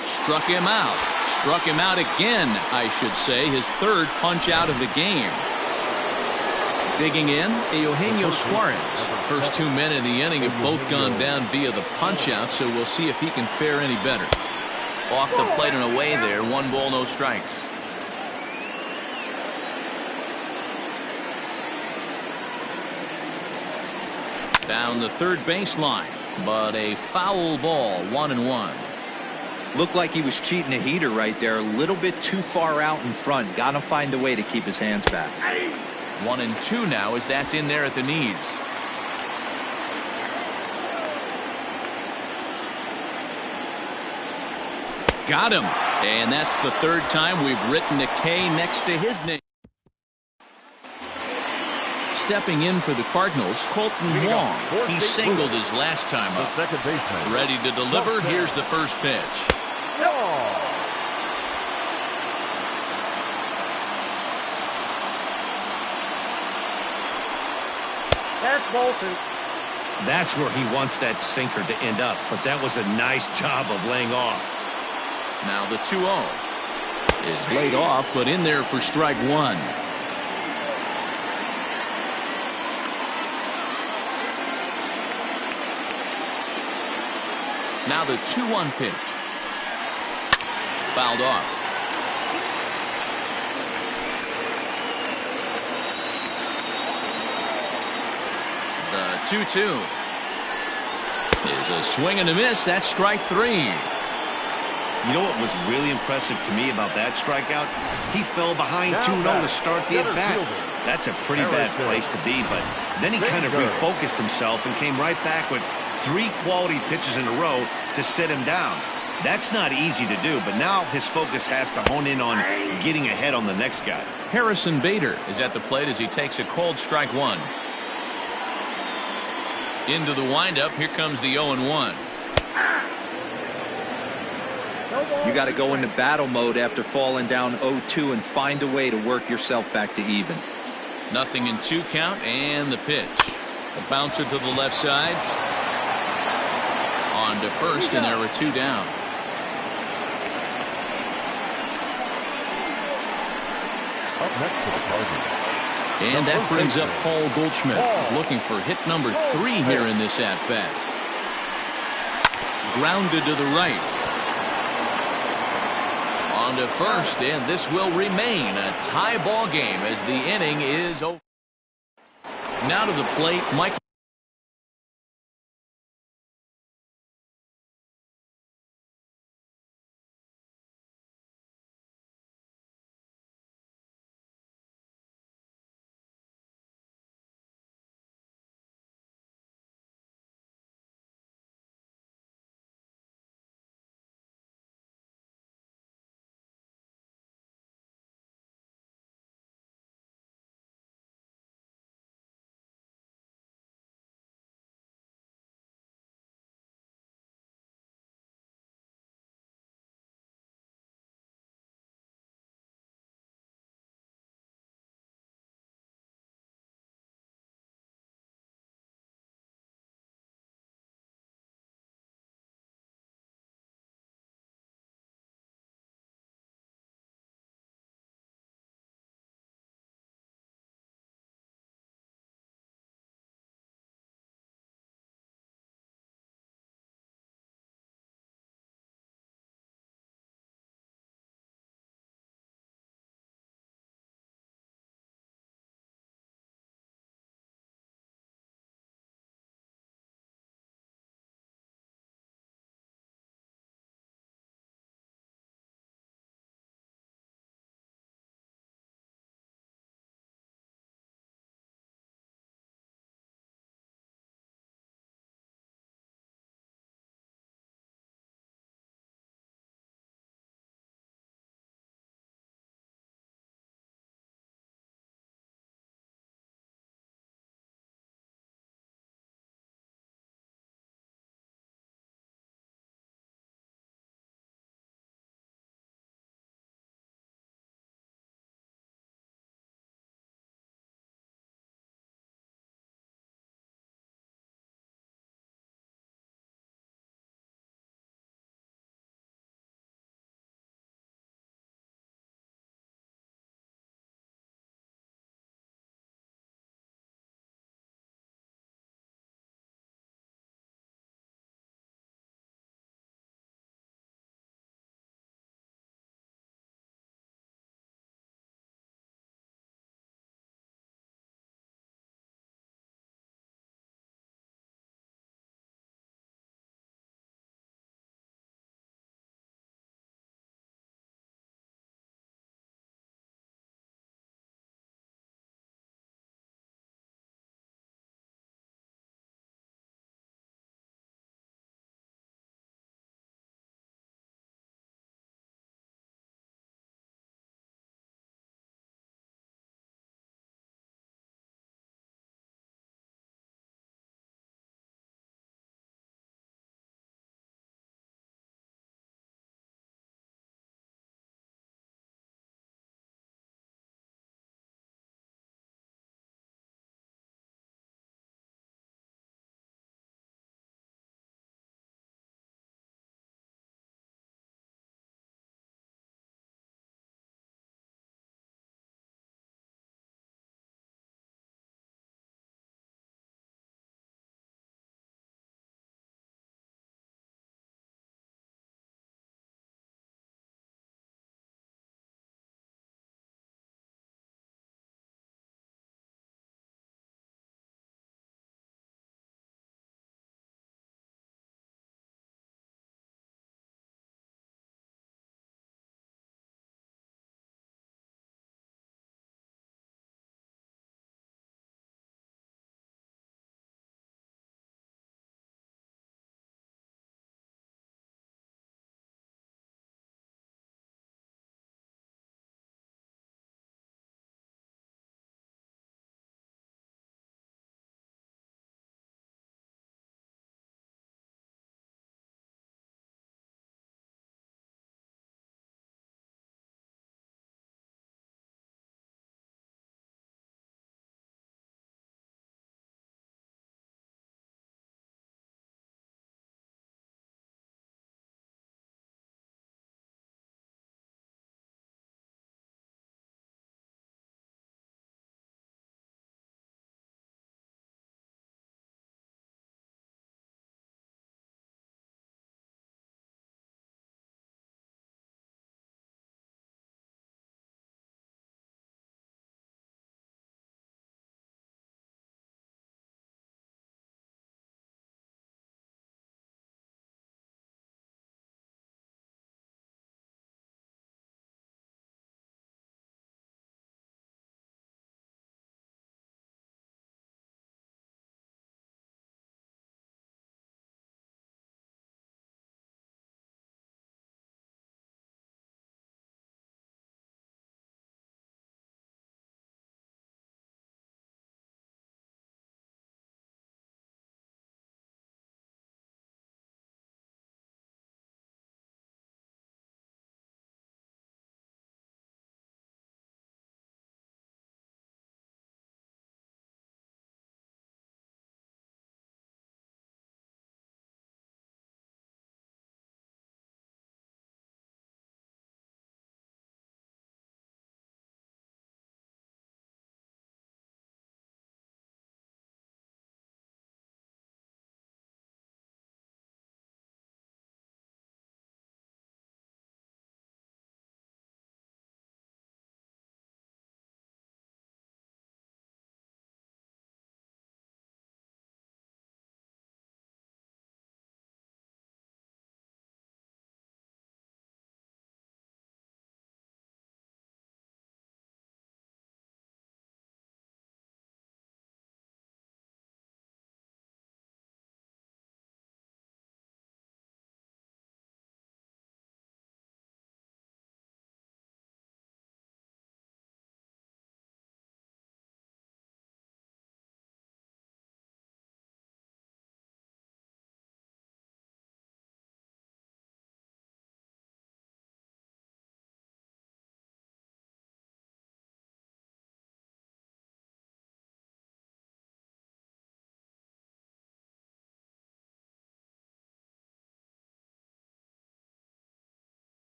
Struck him out. Struck him out again, I should say. His 3rd punch out of the game. Digging in, Eugenio Suarez. First 2 men in the inning have both gone down via the punch out, so we'll see if he can fare any better. Off the plate and away there. 1 ball, no strikes. Down the third baseline, but a foul ball, 1-1. Looked like he was cheating a heater right there. A little bit too far out in front. Got to find a way to keep his hands back. 1-2 now as that's in there at the knees. Got him. And that's the third time we've written a K next to his name. Stepping in for the Cardinals, Colton Wong. He singled his last time up. Second baseman. Ready to deliver. Here's the first pitch. That's Bolton. That's where he wants that sinker to end up, but that was a nice job of laying off. Now the 2-0 is laid off, but in there for strike one. Now the 2-1 pitch. Fouled off. The 2-2 is a swing and a miss. That's strike three. You know what was really impressive to me about that strikeout? He fell behind 2-0 to start the at-bat. That's a pretty bad place to be, but then he kind of refocused himself and came right back with 3 quality pitches in a row to sit him down. That's not easy to do, but now his focus has to hone in on getting ahead on the next guy. Harrison Bader is at the plate as he takes a cold strike one. Into the windup. Here comes the 0-1. You got to go into battle mode after falling down 0-2 and find a way to work yourself back to even. Nothing in 2 count, and the pitch. A bouncer to the left side. On to first, and there were 2 down. Up next for the Cardinals. And that brings up Paul Goldschmidt. He's looking for hit number 3 here in this at-bat. Grounded to the right. On to first, and this will remain a tie ball game as the inning is over. Now to the plate, Mike.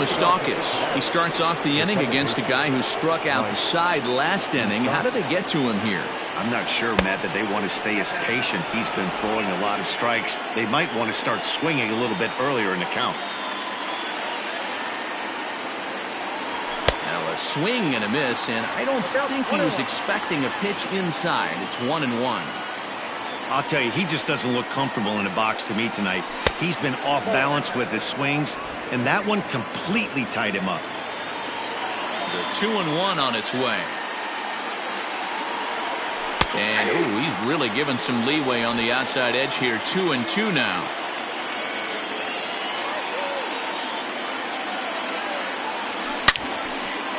the stalk is. He starts off the inning against a guy who struck out the side last inning. How did they get to him here? I'm not sure, Matt, that they want to stay as patient. He's been throwing a lot of strikes. They might want to start swinging a little bit earlier in the count. Now a swing and a miss, and I don't think he was expecting a pitch inside. It's 1-1. I'll tell you, he just doesn't look comfortable in the box to me tonight. He's been off balance with his swings, and that one completely tied him up. The 2-1 on its way. And ooh, he's really given some leeway on the outside edge here. 2-2 now.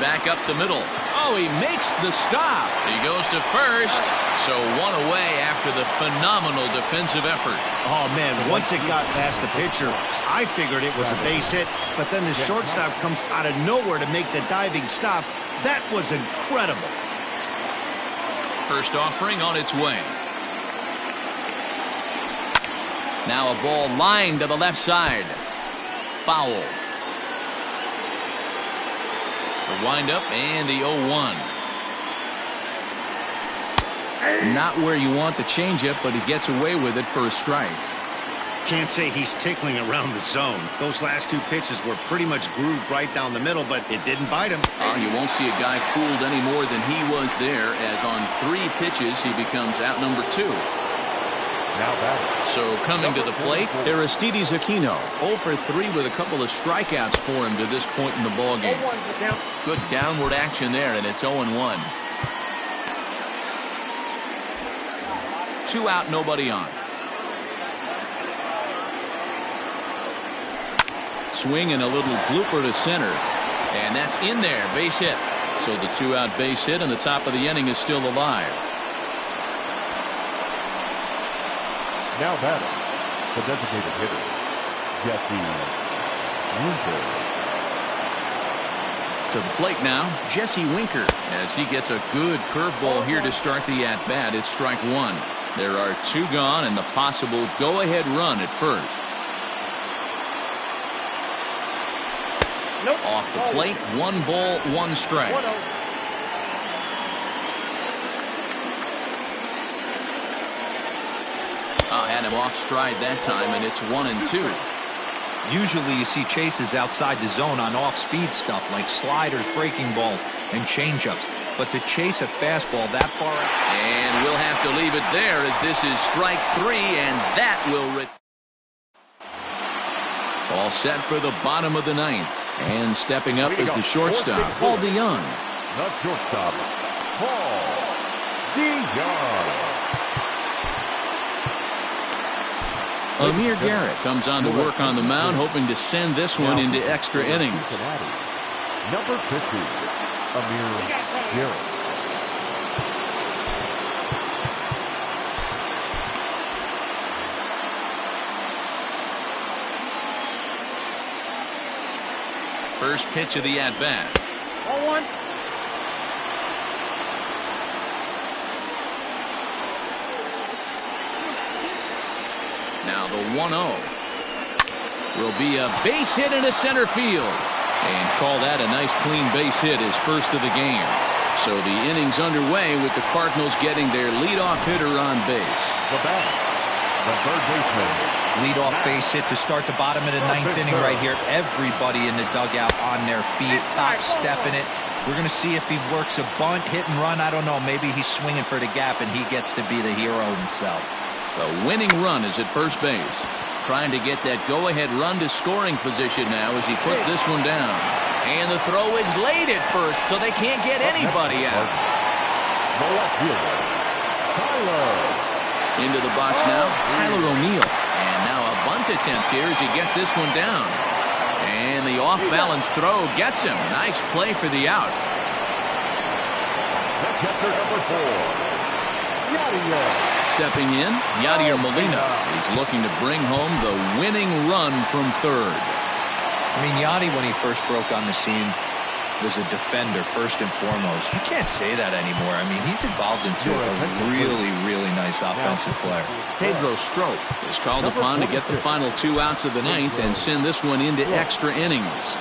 Back up the middle. Oh, he makes the stop. He goes to first. So one away after the phenomenal defensive effort. Oh, man, once it got past the pitcher, I figured it was a base hit, but then the shortstop comes out of nowhere to make the diving stop. That was incredible. First offering on its way. Now a ball lined to the left side. Foul. The windup and the 0-1. Not where you want the changeup, but he gets away with it for a strike. Can't say he's tickling around the zone. Those last two pitches were pretty much grooved right down the middle, but it didn't bite him. You won't see a guy fooled any more than he was there, as on 3 pitches he becomes out number 2. Now batting. So coming to the plate, Aristides Aquino, 0 for 3 with a couple of strikeouts for him to this point in the ballgame. Good downward action there, and it's 0-1. 2 out, nobody on. Swing and a little blooper to center, and that's in there. Base hit. So the 2-out base hit, and the top of the inning is still alive. Now batting, the designated hitter, Jesse Winker. To the plate now, Jesse Winker, as he gets a good curveball here to start the at-bat. It's strike 1. There are 2 gone and the possible go-ahead run at first. Nope. Off the plate, 1 ball, 1 strike. Had him off stride that time, and it's 1-2. Usually you see chases outside the zone on off-speed stuff like sliders, breaking balls, and changeups. But to chase a fastball that far out. And we'll have to leave it there, as this is strike 3, and that will all set for the bottom of the 9th. And stepping up is the shortstop, Paul DeYoung. The shortstop, Paul DeYoung. Amir Garrett comes on to work on the mound, hoping to send this one into extra innings. Number 50, Amir Garrett. First pitch of the at-bat. 0-1. Now the 1-0 will be a base hit into center field, and call that a nice clean base hit, his first of the game. So the inning's underway with the Cardinals getting their leadoff hitter on base. The batter, the third baseman. Leadoff base hit to start the bottom of the 9th inning right here. Everybody in the dugout on their feet, top stepping it. We're going to see if he works a bunt, hit and run. I don't know. Maybe he's swinging for the gap and he gets to be the hero himself. The winning run is at first base. Trying to get that go-ahead run to scoring position now as he puts this one down. And the throw is late at first, so they can't get anybody out. The left fielder, Tyler. Into the box now, Tyler O'Neill. And now a bunt attempt here as he gets this one down. And the off-balance throw gets him. Nice play for the out. The catcher, number 4, Yadier. Stepping in, Yadier Molina. He's looking to bring home the winning run from third. I mean, Yadi, when he first broke on the scene, was a defender first and foremost. You can't say that anymore. I mean, he's evolved into a really, really nice offensive player. Pedro Strop is called upon to get the final 2 outs of the 9th and send this one into extra innings.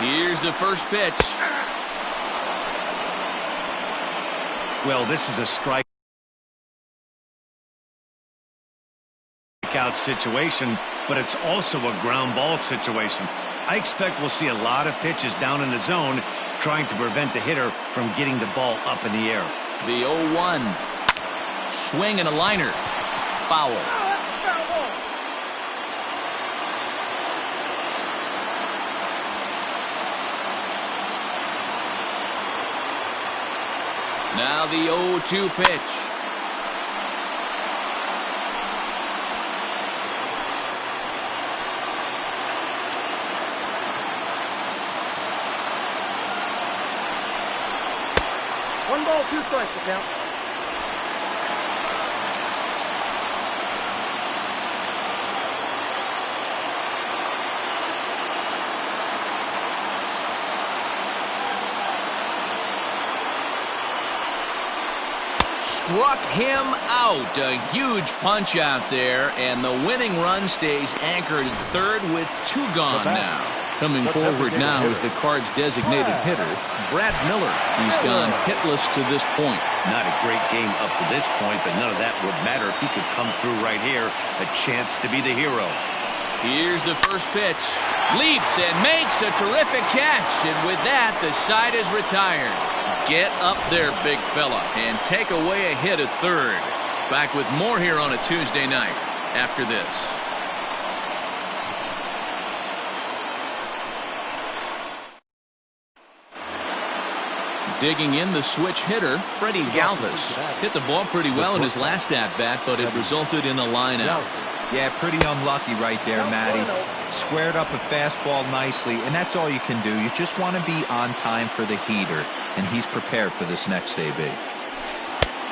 Here's the first pitch. Well, this is a strikeout situation, but it's also a ground ball situation. I expect we'll see a lot of pitches down in the zone trying to prevent the hitter from getting the ball up in the air. The 0-1. Swing and a liner. Foul. Now the 0-2 pitch. One ball, 2 strikes to count. Struck him out. A huge punch out there, and the winning run stays anchored at third with 2 gone now. Coming forward now is the Cards' designated hitter, Brad Miller. He's gone hitless to this point. Not a great game up to this point, but none of that would matter if he could come through right here. A chance to be the hero. Here's the first pitch. Leaps and makes a terrific catch, and with that, the side is retired. Get up there, big fella, and take away a hit at third. Back with more here on a Tuesday night after this. Digging in, the switch hitter, Freddie Galvis. Hit the ball pretty well in his last at-bat, but it resulted in a line out. Yeah, pretty unlucky right there, Matty. Squared up a fastball nicely, and that's all you can do. You just want to be on time for the heater, and he's prepared for this next AB.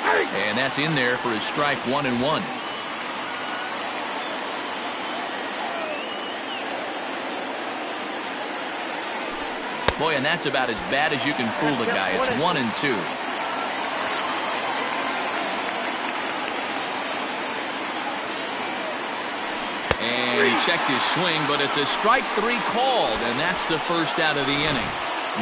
And that's in there for his strike 1-1. Boy, and that's about as bad as you can fool the guy. It's 1-2. And he checked his swing, but it's a strike 3 called, and that's the first out of the inning.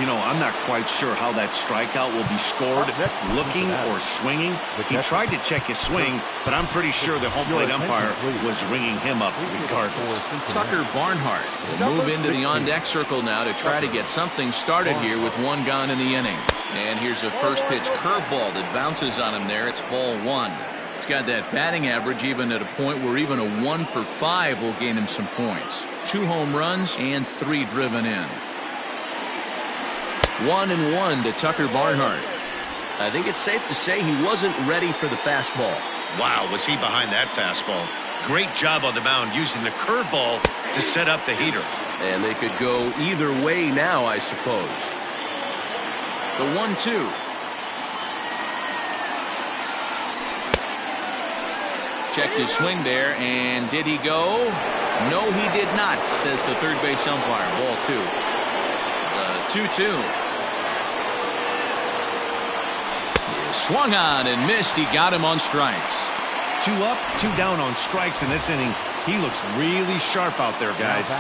You know, I'm not quite sure how that strikeout will be scored, looking or swinging. He tried to check his swing, but I'm pretty sure the home plate umpire was ringing him up regardless. Tucker Barnhart will move into the on-deck circle now to try to get something started here with 1 gone in the inning. And here's a first pitch curveball that bounces on him there. It's ball 1. He's got that batting average even at a point where even a 1 for 5 will gain him some points. 2 home runs and 3 driven in. 1-1 to Tucker Barnhart. I think it's safe to say he wasn't ready for the fastball. Wow, was he behind that fastball. Great job on the mound using the curveball to set up the heater. And they could go either way now, I suppose. The 1-2. Checked his swing there, and did he go? No, he did not, says the third base umpire. Ball 2. The 2-2. Swung on and missed. He got him on strikes. 2 up, 2 down on strikes in this inning. He looks really sharp out there, guys.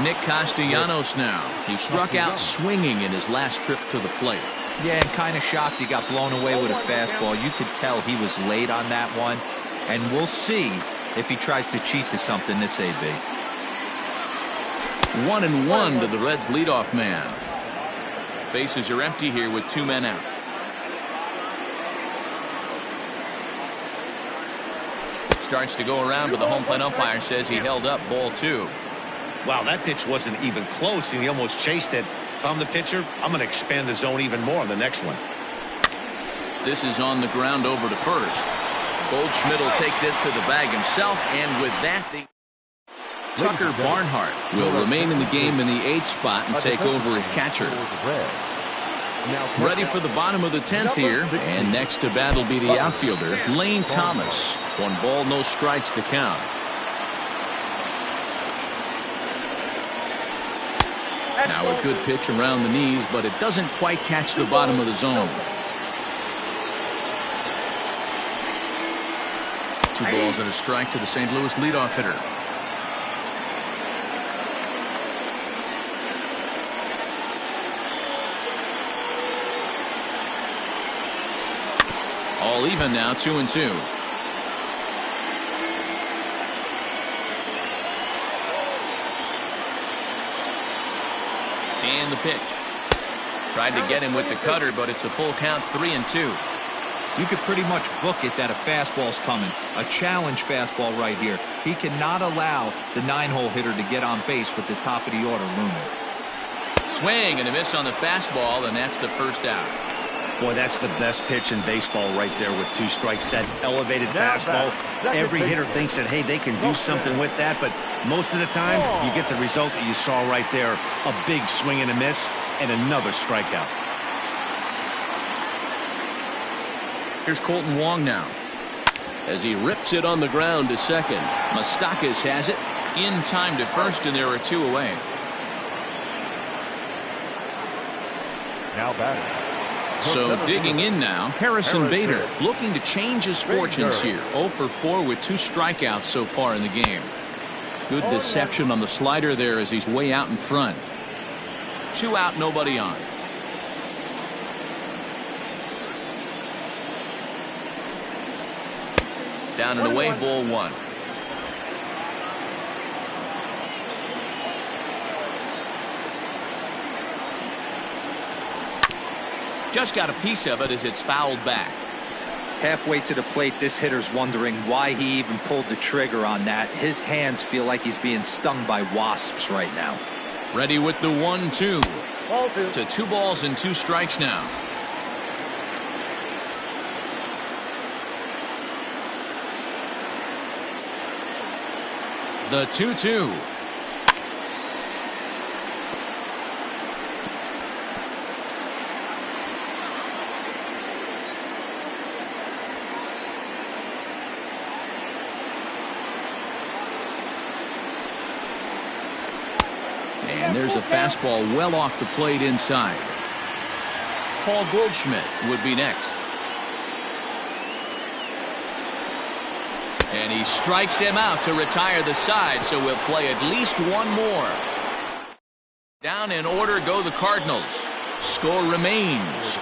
Nick Castellanos now. He struck out swinging in his last trip to the plate. Yeah, and kind of shocked he got blown away with a fastball. You could tell he was late on that one. And we'll see if he tries to cheat to something this AB. 1-1 to the Reds' leadoff man. Bases are empty here with 2 men out. Starts to go around, but the home plate umpire says he held up. Ball 2. Wow, that pitch wasn't even close, and he almost chased it. If I'm the pitcher, I'm going to expand the zone even more on the next one. This is on the ground over to first. Goldschmidt will take this to the bag himself, and with that, the Tucker Barnhart will remain in the game in the 8th spot and take over at catcher. Ready for the bottom of the 10th here, and next to bat will be the outfielder, Lane Thomas. 1 ball, no strikes to count. Now a good pitch around the knees, but it doesn't quite catch the bottom of the zone. 2 balls and a strike to the St. Louis leadoff hitter. Still even now, 2-2. And the pitch. Tried to get him with the cutter, but it's a full count, 3-2. You could pretty much book it that a fastball's coming. A challenge fastball right here. He cannot allow the 9-hole hitter to get on base with the top of the order looming. Swing and a miss on the fastball, and that's the first out. Boy, that's the best pitch in baseball right there with 2 strikes. That elevated fastball. Every hitter thinks that, hey, they can do something with that, but most of the time you get the result that you saw right there. A big swing and a miss and another strikeout. Here's Colton Wong now as he rips it on the ground to second. Moustakas has it in time to first, and there are 2 away. Now batting. So digging in now, Harrison Bader looking to change his fortunes here. 0 for 4 with 2 strikeouts so far in the game. Good deception on the slider there as he's way out in front. 2 out, nobody on. Down and away, ball 1. Just got a piece of it as it's fouled back. Halfway to the plate, this hitter's wondering why he even pulled the trigger on that. His hands feel like he's being stung by wasps right now. Ready with the 1-2. Ball 2. To 2 balls and 2 strikes now. The 2-2. And there's a fastball well off the plate inside. Paul Goldschmidt would be next. And he strikes him out to retire the side, so we'll play at least 1 more. Down in order go the Cardinals. Score remains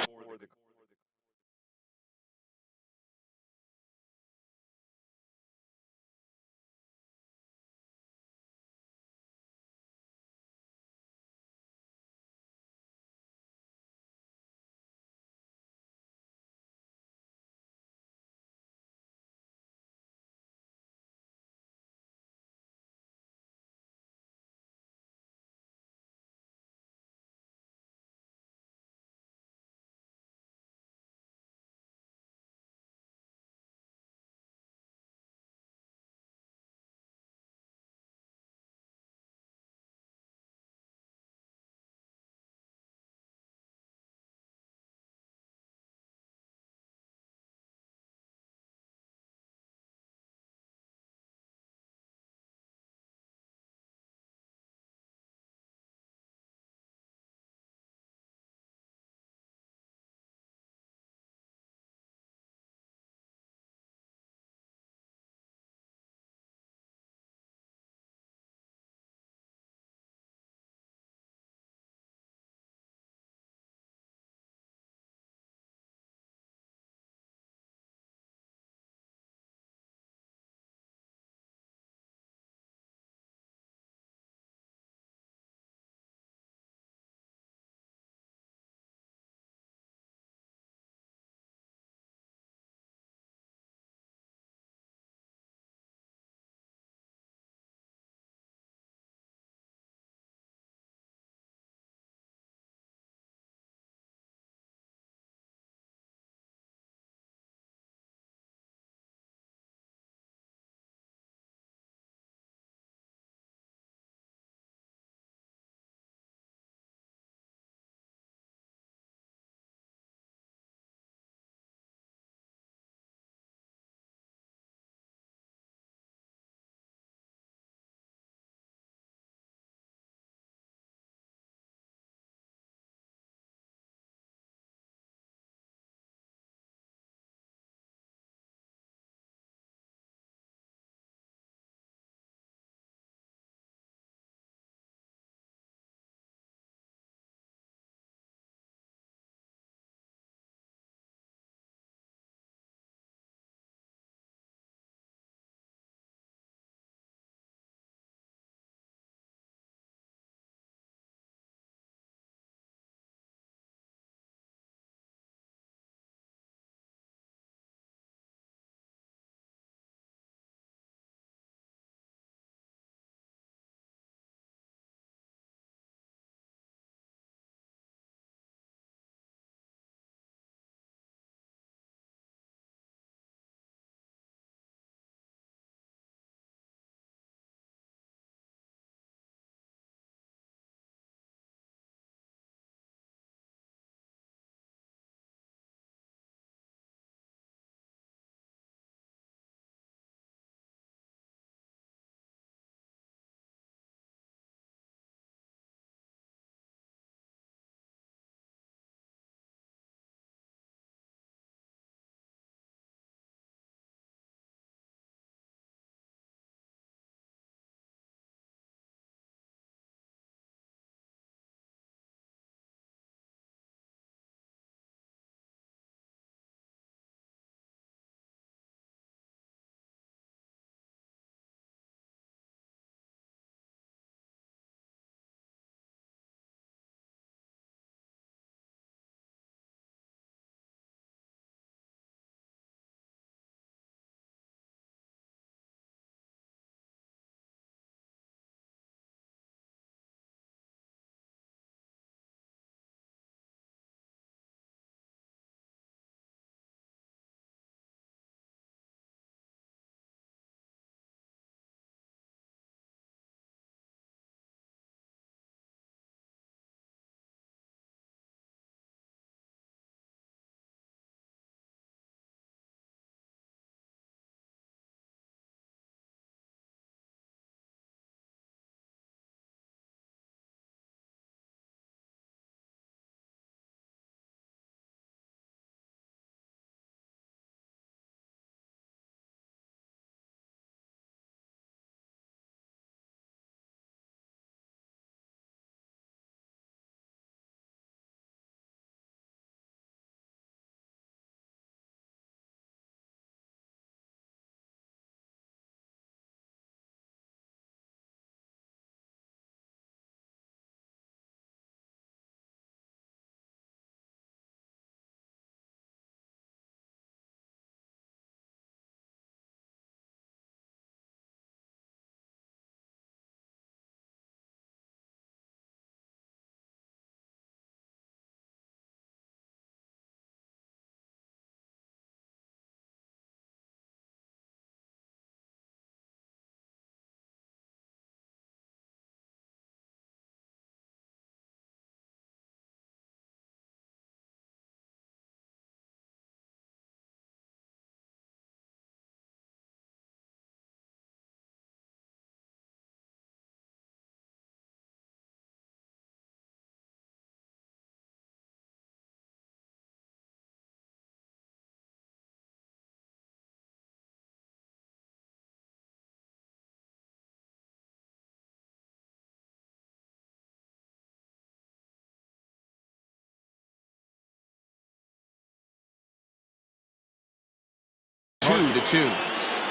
2-2.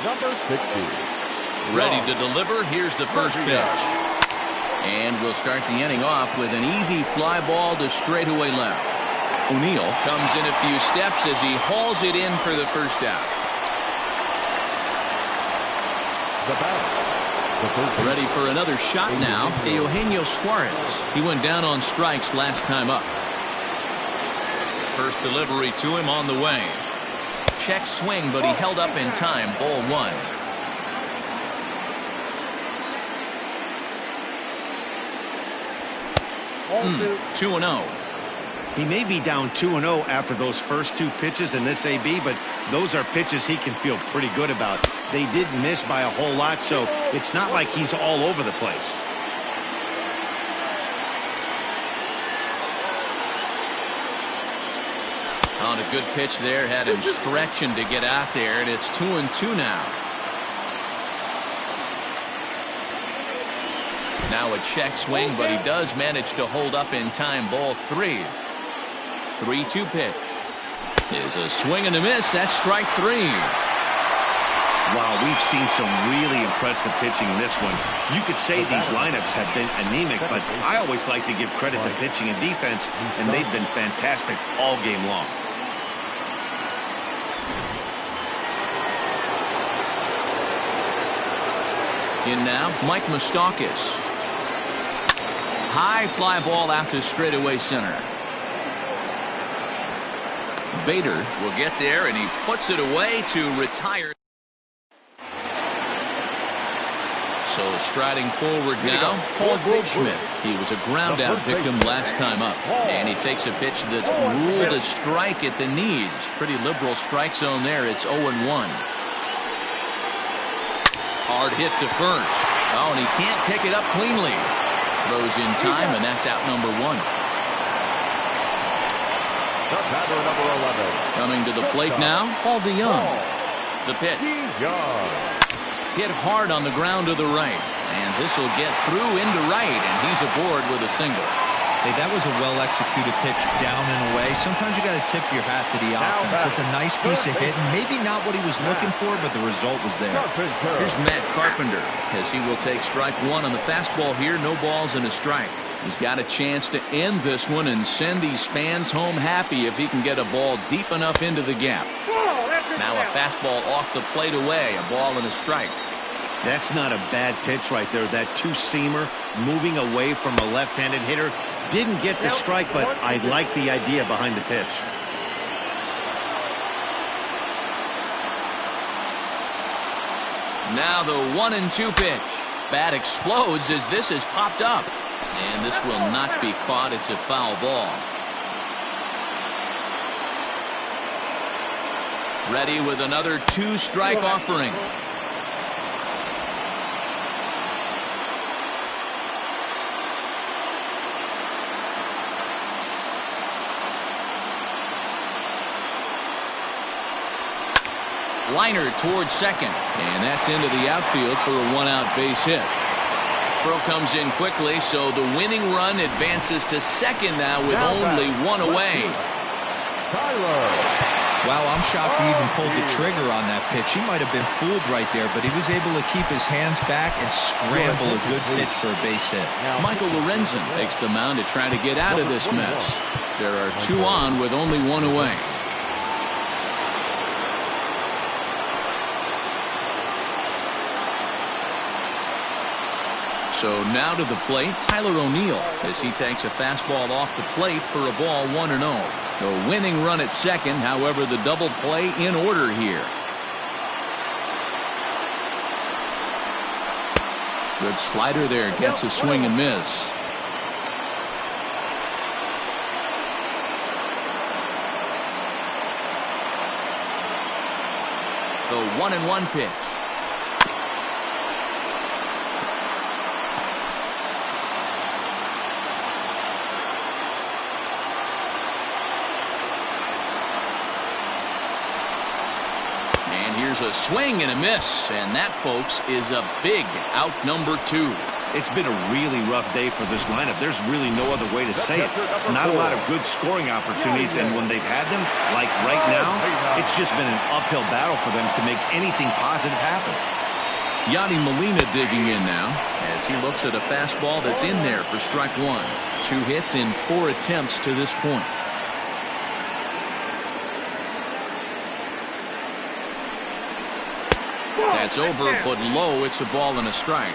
Number 60. Ready to deliver. Here's the first pitch. And we'll start the inning off with an easy fly ball to straightaway left. O'Neill comes in a few steps as he hauls it in for the first out. The batter. Ready for another shot now, Eugenio Suarez. He went down on strikes last time up. First delivery to him on the way. Check swing, but he held up in time. Ball 1. Ball 2. 2-0. He may be down 2-0 after those first 2 pitches in this AB, but those are pitches he can feel pretty good about. They did miss by a whole lot, so it's not like he's all over the place. On a good pitch there, had him stretching to get out there, and it's 2-2 now. Now a check swing, but he does manage to hold up in time. Ball 3. 3-2 pitch. Is a swing and a miss. That's strike 3. Wow, we've seen some really impressive pitching in this one. You could say these lineups have been anemic, but I always like to give credit to pitching and defense, and they've been fantastic all game long. In now, Mike Moustakas. High fly ball out to straightaway center. Bader will get there, and he puts it away to retire. So striding forward now, Paul Goldschmidt. He was a ground out victim last time up, and he takes a pitch that's ruled a strike at the knees. Pretty liberal strike zone there. It's 0-1. Hard hit to first. Oh, and he can't pick it up cleanly. Throws in time, and that's out number 1. The batter, number 11. Coming to the plate now, Paul DeYoung. The pitch. Hit hard on the ground to the right, and this will get through into right, and he's aboard with a single. Hey, that was a well-executed pitch down and away. Sometimes you got to tip your hat to the offense. It's a nice piece of hitting. Maybe not what he was looking for, but the result was there. Here's Matt Carpenter as he will take strike 1 on the fastball here. No balls and a strike. He's got a chance to end this one and send these fans home happy if he can get a ball deep enough into the gap. Now a fastball off the plate away. A ball and a strike. That's not a bad pitch right there. That two-seamer moving away from a left-handed hitter. Didn't get the strike, but I like the idea behind the pitch. Now the 1-2 pitch. Bat explodes as this is popped up. And this will not be caught. It's a foul ball. Ready with another 2-strike offering. Liner towards second, and that's into the outfield for a 1-out base hit. Throw comes in quickly, so the winning run advances to second now with only 1 away. Wow, I'm shocked he even pulled the trigger on that pitch. He might have been fooled right there, but he was able to keep his hands back and scramble a good pitch for a base hit. Michael Lorenzen takes the mound to try to get out of this mess. There are 2 on with only 1 away. So now to the plate, Tyler O'Neill, as he takes a fastball off the plate for a ball 1-0. The winning run at second, however, the double play in order here. Good slider there, gets a swing and miss. The 1-1 pitch. Here's a swing and a miss, and that, folks, is a big out number 2. It's been a really rough day for this lineup. There's really no other way to say it. Not a lot of good scoring opportunities, and when they've had them, like right now, it's just been an uphill battle for them to make anything positive happen. Yadi Molina digging in now as he looks at a fastball that's in there for strike one. 2 hits in 4 attempts to this point. That's over, but low. It's a ball and a strike.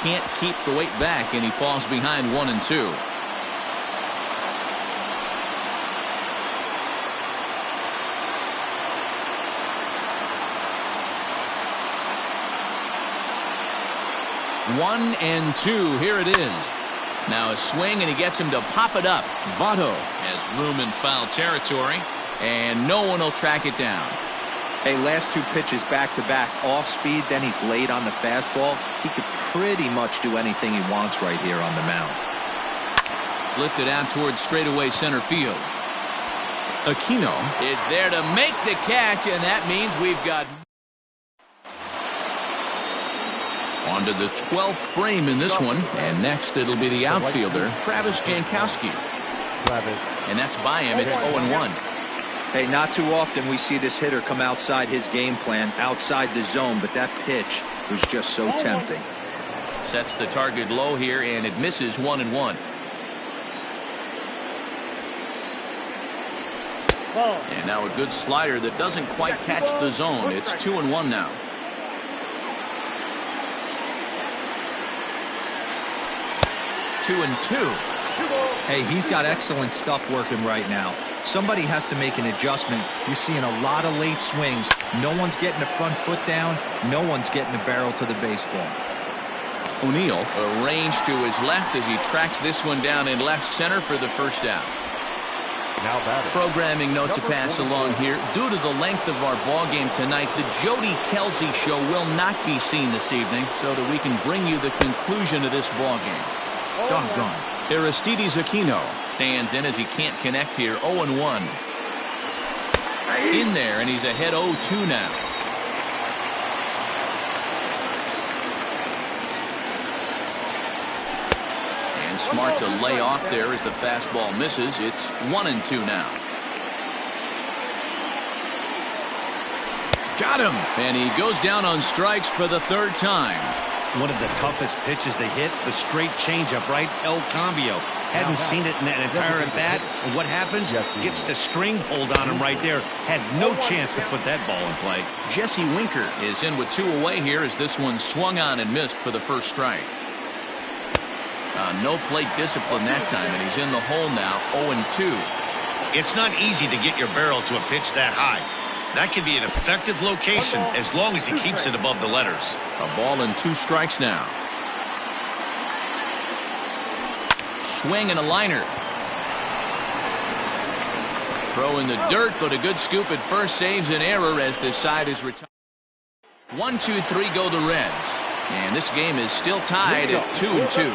Can't keep the weight back, and he falls behind 1-2. One and two. Here it is. Now a swing, and he gets him to pop it up. Votto has room in foul territory, and no one will track it down. Hey, last 2 pitches back-to-back off speed, then he's late on the fastball. He could pretty much do anything he wants right here on the mound. Lifted out towards straightaway center field. Aquino is there to make the catch, and that means we've got onto the 12th frame in this one, and next it'll be the outfielder, Travis Jankowski. And that's by him. It's 0-1. Hey, not too often we see this hitter come outside his game plan, outside the zone, but that pitch was just so tempting. Sets the target low here, and it misses 1-1. And now a good slider that doesn't quite catch the zone. It's 2-1 now. Two and two. Hey, he's got excellent stuff working right now. Somebody has to make an adjustment. You're seeing a lot of late swings. No one's getting the front foot down. No one's getting the barrel to the baseball. O'Neill arranged to his left as he tracks this one down in left center for the first out. Now batting. Programming note to pass along here. Due to the length of our ball game tonight, the Jody Kelsey show will not be seen this evening, so that we can bring you the conclusion of this ball game. Doggone. Aristides Aquino stands in as he can't connect here. 0-1. In there, and he's ahead 0-2 now. And smart to lay off there as the fastball misses. It's 1-2 now. Got him, and he goes down on strikes for the 3rd time. One of the toughest pitches they hit, the straight changeup, right? El Cambio. Hadn't seen it in that entire at bat. And what happens? Gets the string pulled on him right there. Had no chance to put that ball in play. Jesse Winker is in with 2 away here as this one swung on and missed for the first strike. No plate discipline that time, and he's in the hole now, 0-2. It's not easy to get your barrel to a pitch that high. That can be an effective location as long as he keeps it above the letters. A ball and 2 strikes now. Swing and a liner. Throw in the dirt, but a good scoop at first saves an error as this side is retired. 1-2-3 go the Reds. And this game is still tied at 2-2.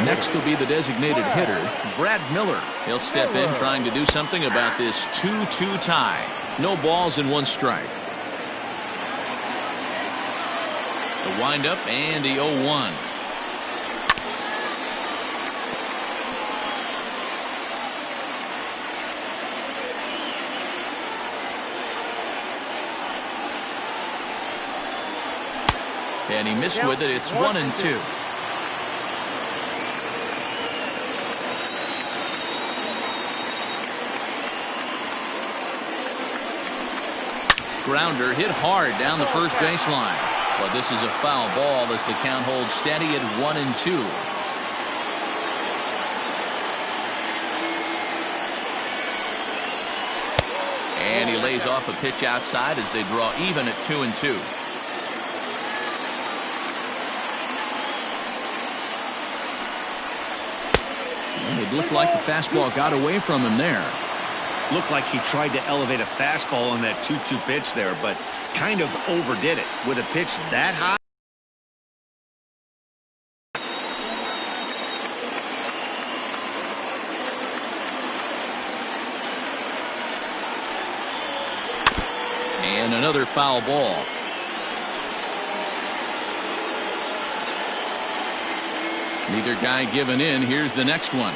Next will be the designated hitter, Brad Miller. He'll step in trying to do something about this 2-2 tie. No balls and 1 strike. The windup and the 0-1. And he missed with it. It's 1-2. Grounder hit hard down the first baseline. But this is a foul ball as the count holds steady at 1-2. And he lays off a pitch outside as they draw even at 2-2. It looked like the fastball got away from him there. Looked like he tried to elevate a fastball on that 2-2 pitch there, but kind of overdid it. With a pitch that high. And another foul ball. Neither guy giving in. Here's the next one.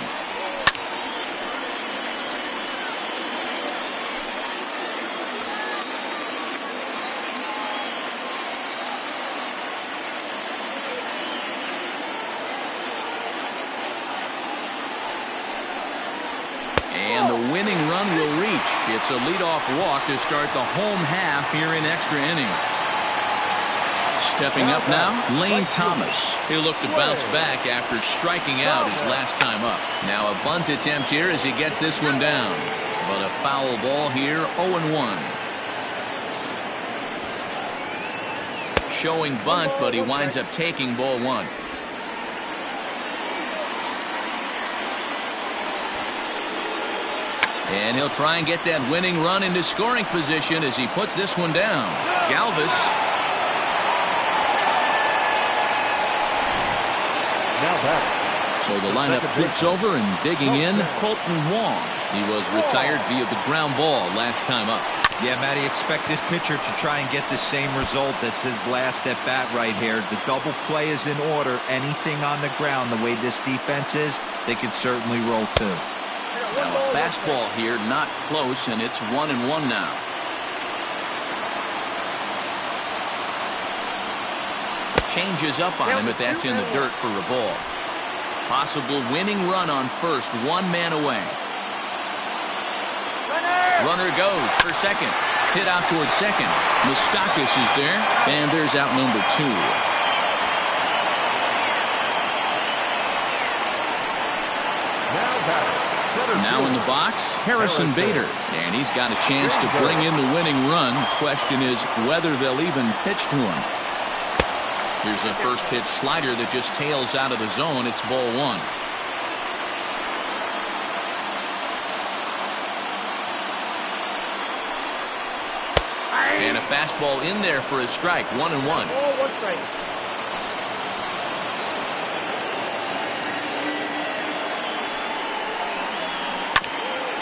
And the winning run will reach. It's a leadoff walk to start the home half here in extra innings. Stepping up now, Lane Thomas. He'll look to bounce back after striking out his last time up. Now a bunt attempt here as he gets this one down. But a foul ball here, 0-1. Showing bunt, but he winds up taking ball one. And he'll try and get that winning run into scoring position as he puts this one down. Galvis. Now back. So the lineup flips over and digging in, Colton Wong. He was retired via the ground ball last time up. Yeah, Matty, expect this pitcher to try and get the same result as his last at bat right here. The double play is in order. Anything on the ground, the way this defense is, they could certainly roll too. Now a fastball here, not close, and it's 1-1 now. Changes up on him, but that's in the dirt for a ball. Possible winning run on first, one man away. Runner goes for second. Hit out towards second. Moustakis is there, and there's out number 2. Now in the box, Harrison Bader. And he's got a chance to bring in the winning run. Question is whether they'll even pitch to him. Here's a first pitch slider that just tails out of the zone. It's ball 1. And a fastball in there for a strike. 1-1. One strike.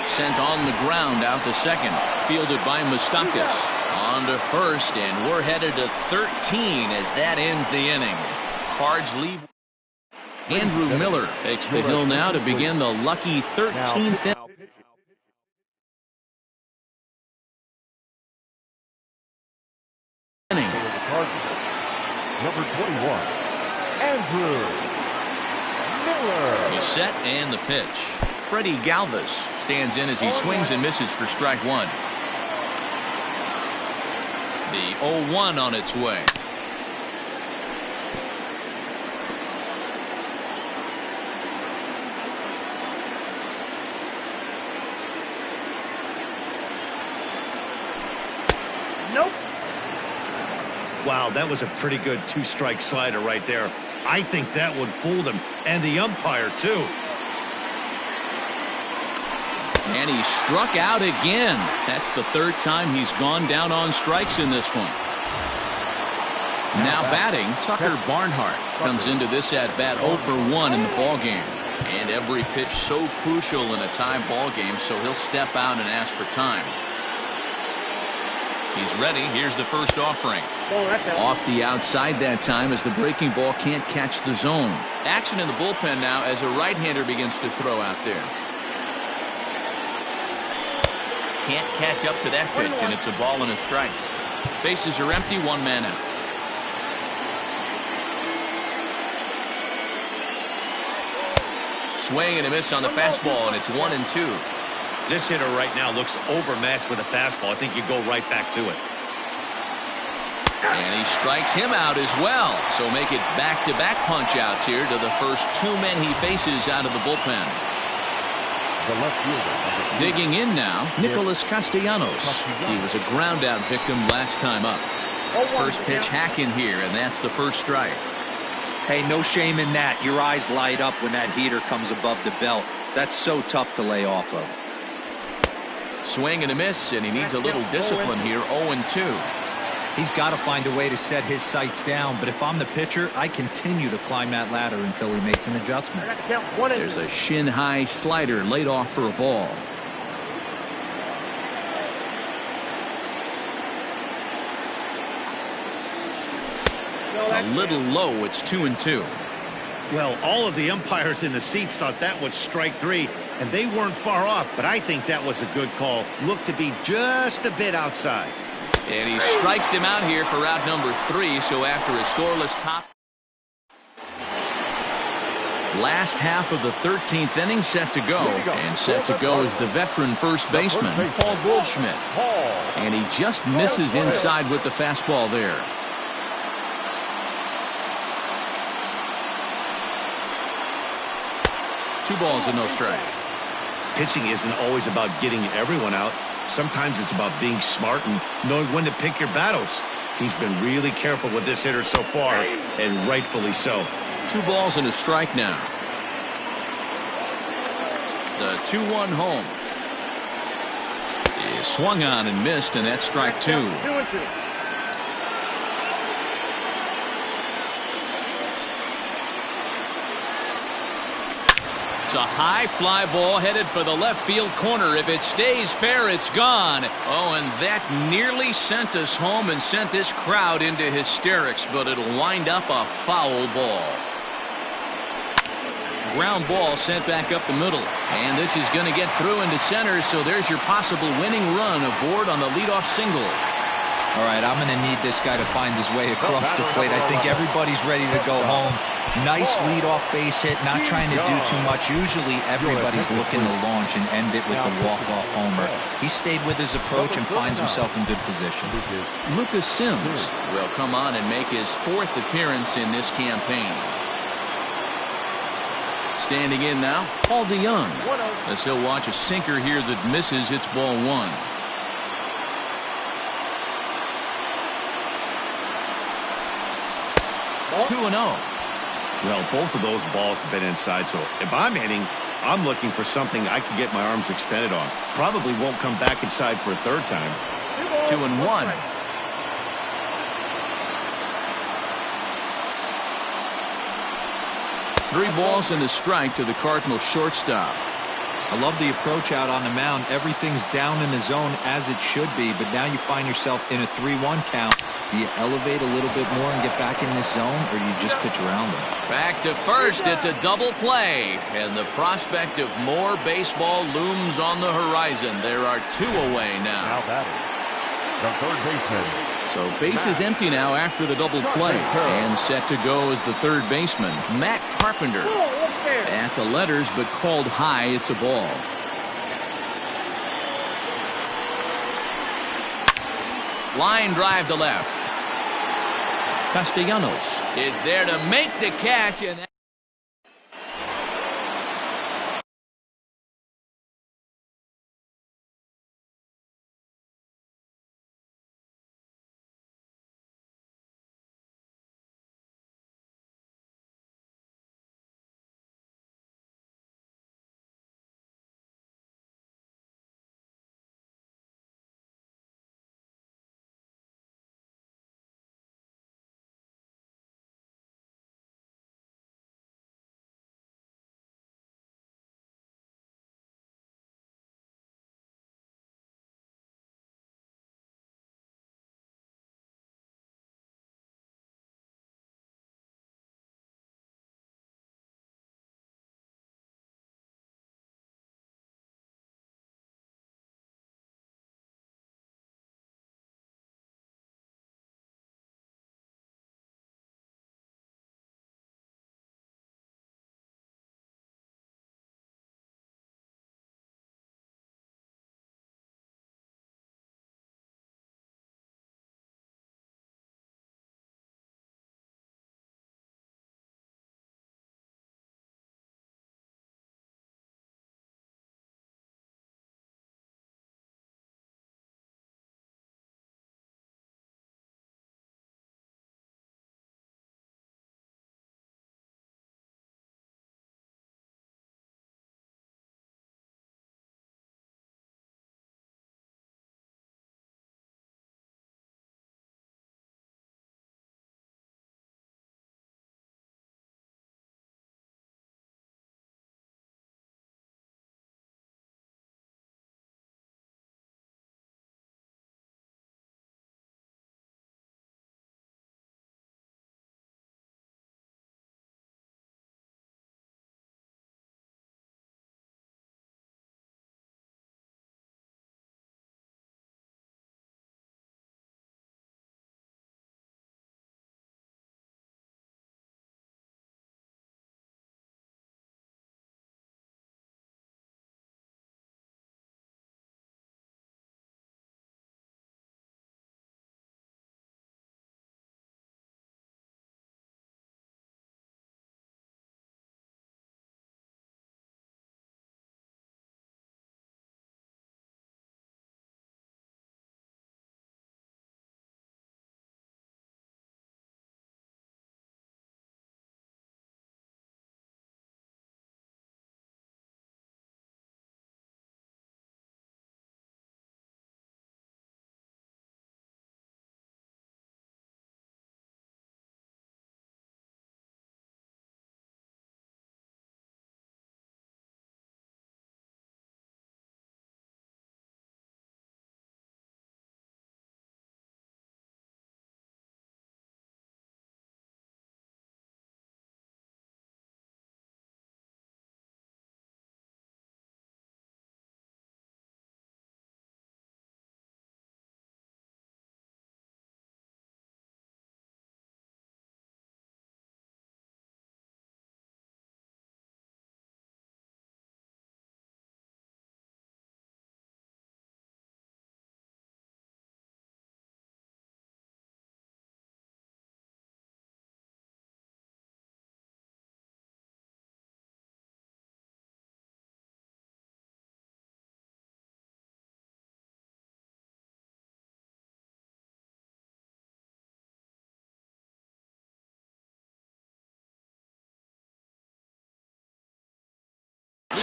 Sent on the ground out to second. Fielded by Moustakis. On to first, and we're headed to 13 as that ends the inning. Cards leave. Andrew Miller takes the hill now to begin the lucky 13th inning. Number 21, Andrew Miller. He's set and the pitch. Freddie Galvis stands in as he swings and misses for strike 1. The 0-1 on its way. Nope. Wow, that was a pretty good 2-strike slider right there. I think that would fool them, and the umpire too. And he struck out again. That's the 3rd time he's gone down on strikes in this one. Now batting, Tucker Barnhart comes into this at-bat 0 for 1 in the ballgame. And every pitch so crucial in a tie ball game, so he'll step out and ask for time. He's ready. Here's the first offering. Off the outside that time as the breaking ball can't catch the zone. Action in the bullpen now as a right-hander begins to throw out there. Can't catch up to that pitch, and it's a ball and a strike. Bases are empty, 1 man out. Swing and a miss on the fastball, and it's 1-2. This hitter right now looks overmatched with a fastball. I think you go right back to it. And he strikes him out as well. So make it back-to-back punch-outs here to the first 2 men he faces out of the bullpen. The left fielder. Digging in now, Nicholas Castellanos. He was a ground-out victim last time up. First pitch hack in here, and that's the first strike. Hey, no shame in that. Your eyes light up when that heater comes above the belt. That's so tough to lay off of. Swing and a miss, and he needs a little discipline here, 0-2. He's got to find a way to set his sights down, but if I'm the pitcher, I continue to climb that ladder until he makes an adjustment. There's a shin-high slider laid off for a ball. A little low. It's 2-2. Well, all of the umpires in the seats thought that was strike three, and they weren't far off, but I think that was a good call. Looked to be just a bit outside. And he strikes him out here for out number 3, so after a scoreless top. Last half of the 13th inning set to go. And set to go is the veteran first baseman, Paul Goldschmidt. And he just misses inside with the fastball there. Two balls and no strikes. Pitching isn't always about getting everyone out. Sometimes it's about being smart and knowing when to pick your battles. He's been really careful with this hitter so far, and rightfully so. 2 balls and a strike now. The 2-1 home is swung on and missed, and that's strike 2. 2-2. It's a high fly ball headed for the left field corner. If it stays fair, it's gone. Oh, and that nearly sent us home and sent this crowd into hysterics, but it'll wind up a foul ball. Ground ball sent back up the middle. And this is going to get through into center, so there's your possible winning run aboard on the leadoff single. All right, I'm going to need this guy to find his way across the plate. I think everybody's ready to go home. Nice leadoff base hit, not trying to do too much. Usually everybody's looking to launch and end it with the walk-off homer. He stayed with his approach and finds himself in good position. Lucas Sims will come on and make his 4th appearance in this campaign. Standing in now, Paul DeYoung. As he'll watch a sinker here that misses. It's ball 1. Two and 0. Well, both of those balls have been inside, so if I'm hitting, I'm looking for something I can get my arms extended on. Probably won't come back inside for a 3rd time. 2-1. Three balls and a strike to the Cardinals shortstop. I love the approach out on the mound. Everything's down in the zone as it should be, but now you find yourself in a 3-1 count. Do you elevate a little bit more and get back in this zone, or do you just pitch around them? Back to first. It's a double play, and the prospect of more baseball looms on the horizon. There are 2 away now. Now batting, the third baseman. So base is empty now after the double play, and set to go is the 3rd baseman, Matt Carpenter. At the letters, but called high. It's a ball. Line drive to left. Castellanos is there to make the catch, and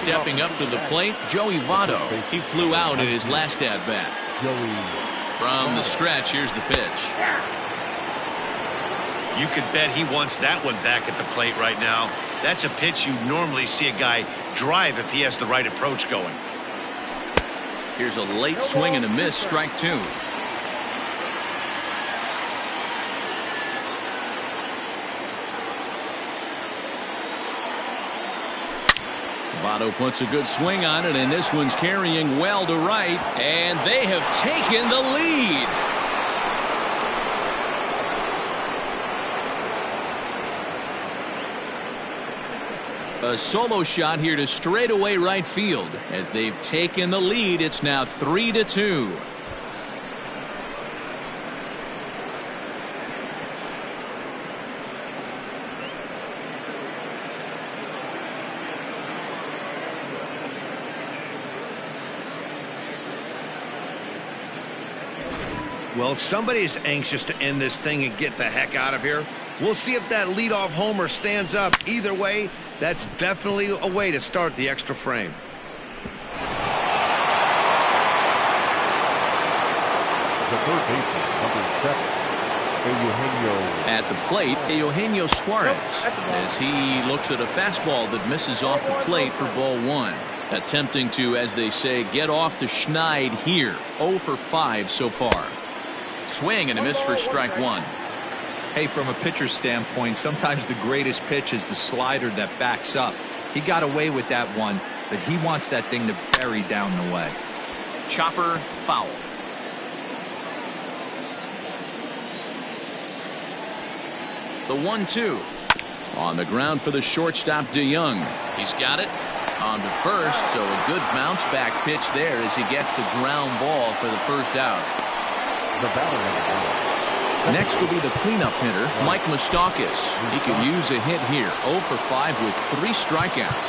Stepping up to the plate, Joey Votto. He flew out in his last at-bat. From the stretch, here's the pitch. You could bet he wants that one back at the plate right now. That's a pitch you normally see a guy drive if he has the right approach going. Here's a late swing and a miss, strike two. Votto puts a good swing on it, and this one's carrying well to right, and they have taken the lead. A solo shot here to straightaway right field. As they've taken the lead, it's now 3-2. Well, somebody is anxious to end this thing and get the heck out of here. We'll see if that leadoff homer stands up. Either way, that's definitely a way to start the extra frame. The third baseman, number 7, Eugenio. At the plate, Eugenio Suarez, as he looks at a fastball that misses off the plate for ball one. Attempting to, as they say, get off the schneid here. 0 for 5 so far. Swing and a miss for strike one. Hey, from a pitcher's standpoint, sometimes the greatest pitch is the slider that backs up. He got away with that one, but he wants that thing to bury down the way. Chopper foul. The 1-2. On the ground for the shortstop, DeYoung. He's got it. On to first, so a good bounce back pitch there as he gets the ground ball for the first out. The batter. Next will be the cleanup hitter, Mike Moustakas. He could use a hit here. 0 for 5 with 3 strikeouts.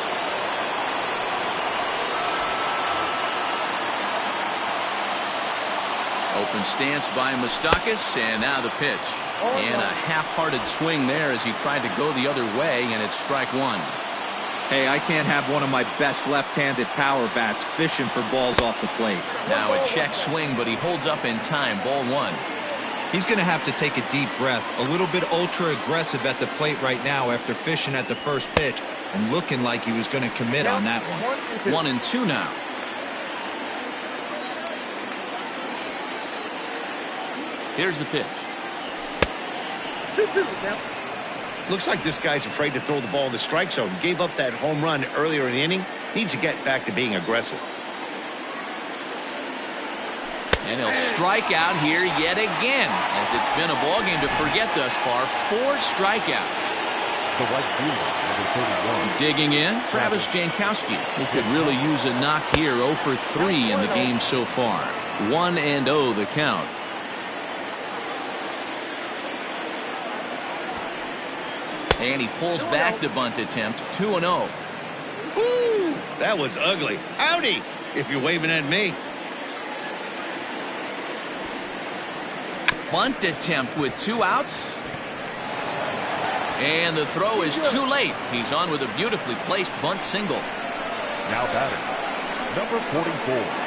Open stance by Moustakas, and now the pitch. And a half-hearted swing there as he tried to go the other way, and it's strike one. Hey, I can't have one of my best left-handed power bats fishing for balls off the plate. Now a check swing, but he holds up in time. Ball one. He's going to have to take a deep breath. A little bit ultra-aggressive at the plate right now after fishing at the first pitch and looking like he was going to commit on that one. 1-2 now. Here's the pitch. 2-2 now. Looks like this guy's afraid to throw the ball in the strike zone. Gave up that home run earlier in the inning. Needs to get back to being aggressive. And he'll strike out here yet again, as it's been a ball game to forget thus far. 4 strikeouts. The right fielder, number 31. Digging in, Travis Jankowski, who could really use a knock here. 0 for 3 in the game so far. 1-0 the count. And he pulls back the bunt attempt. 2-0. Ooh, that was ugly. Howdy, if you're waving at me. Bunt attempt with 2 outs. And the throw is too late. He's on with a beautifully placed bunt single. Now batter, number 44.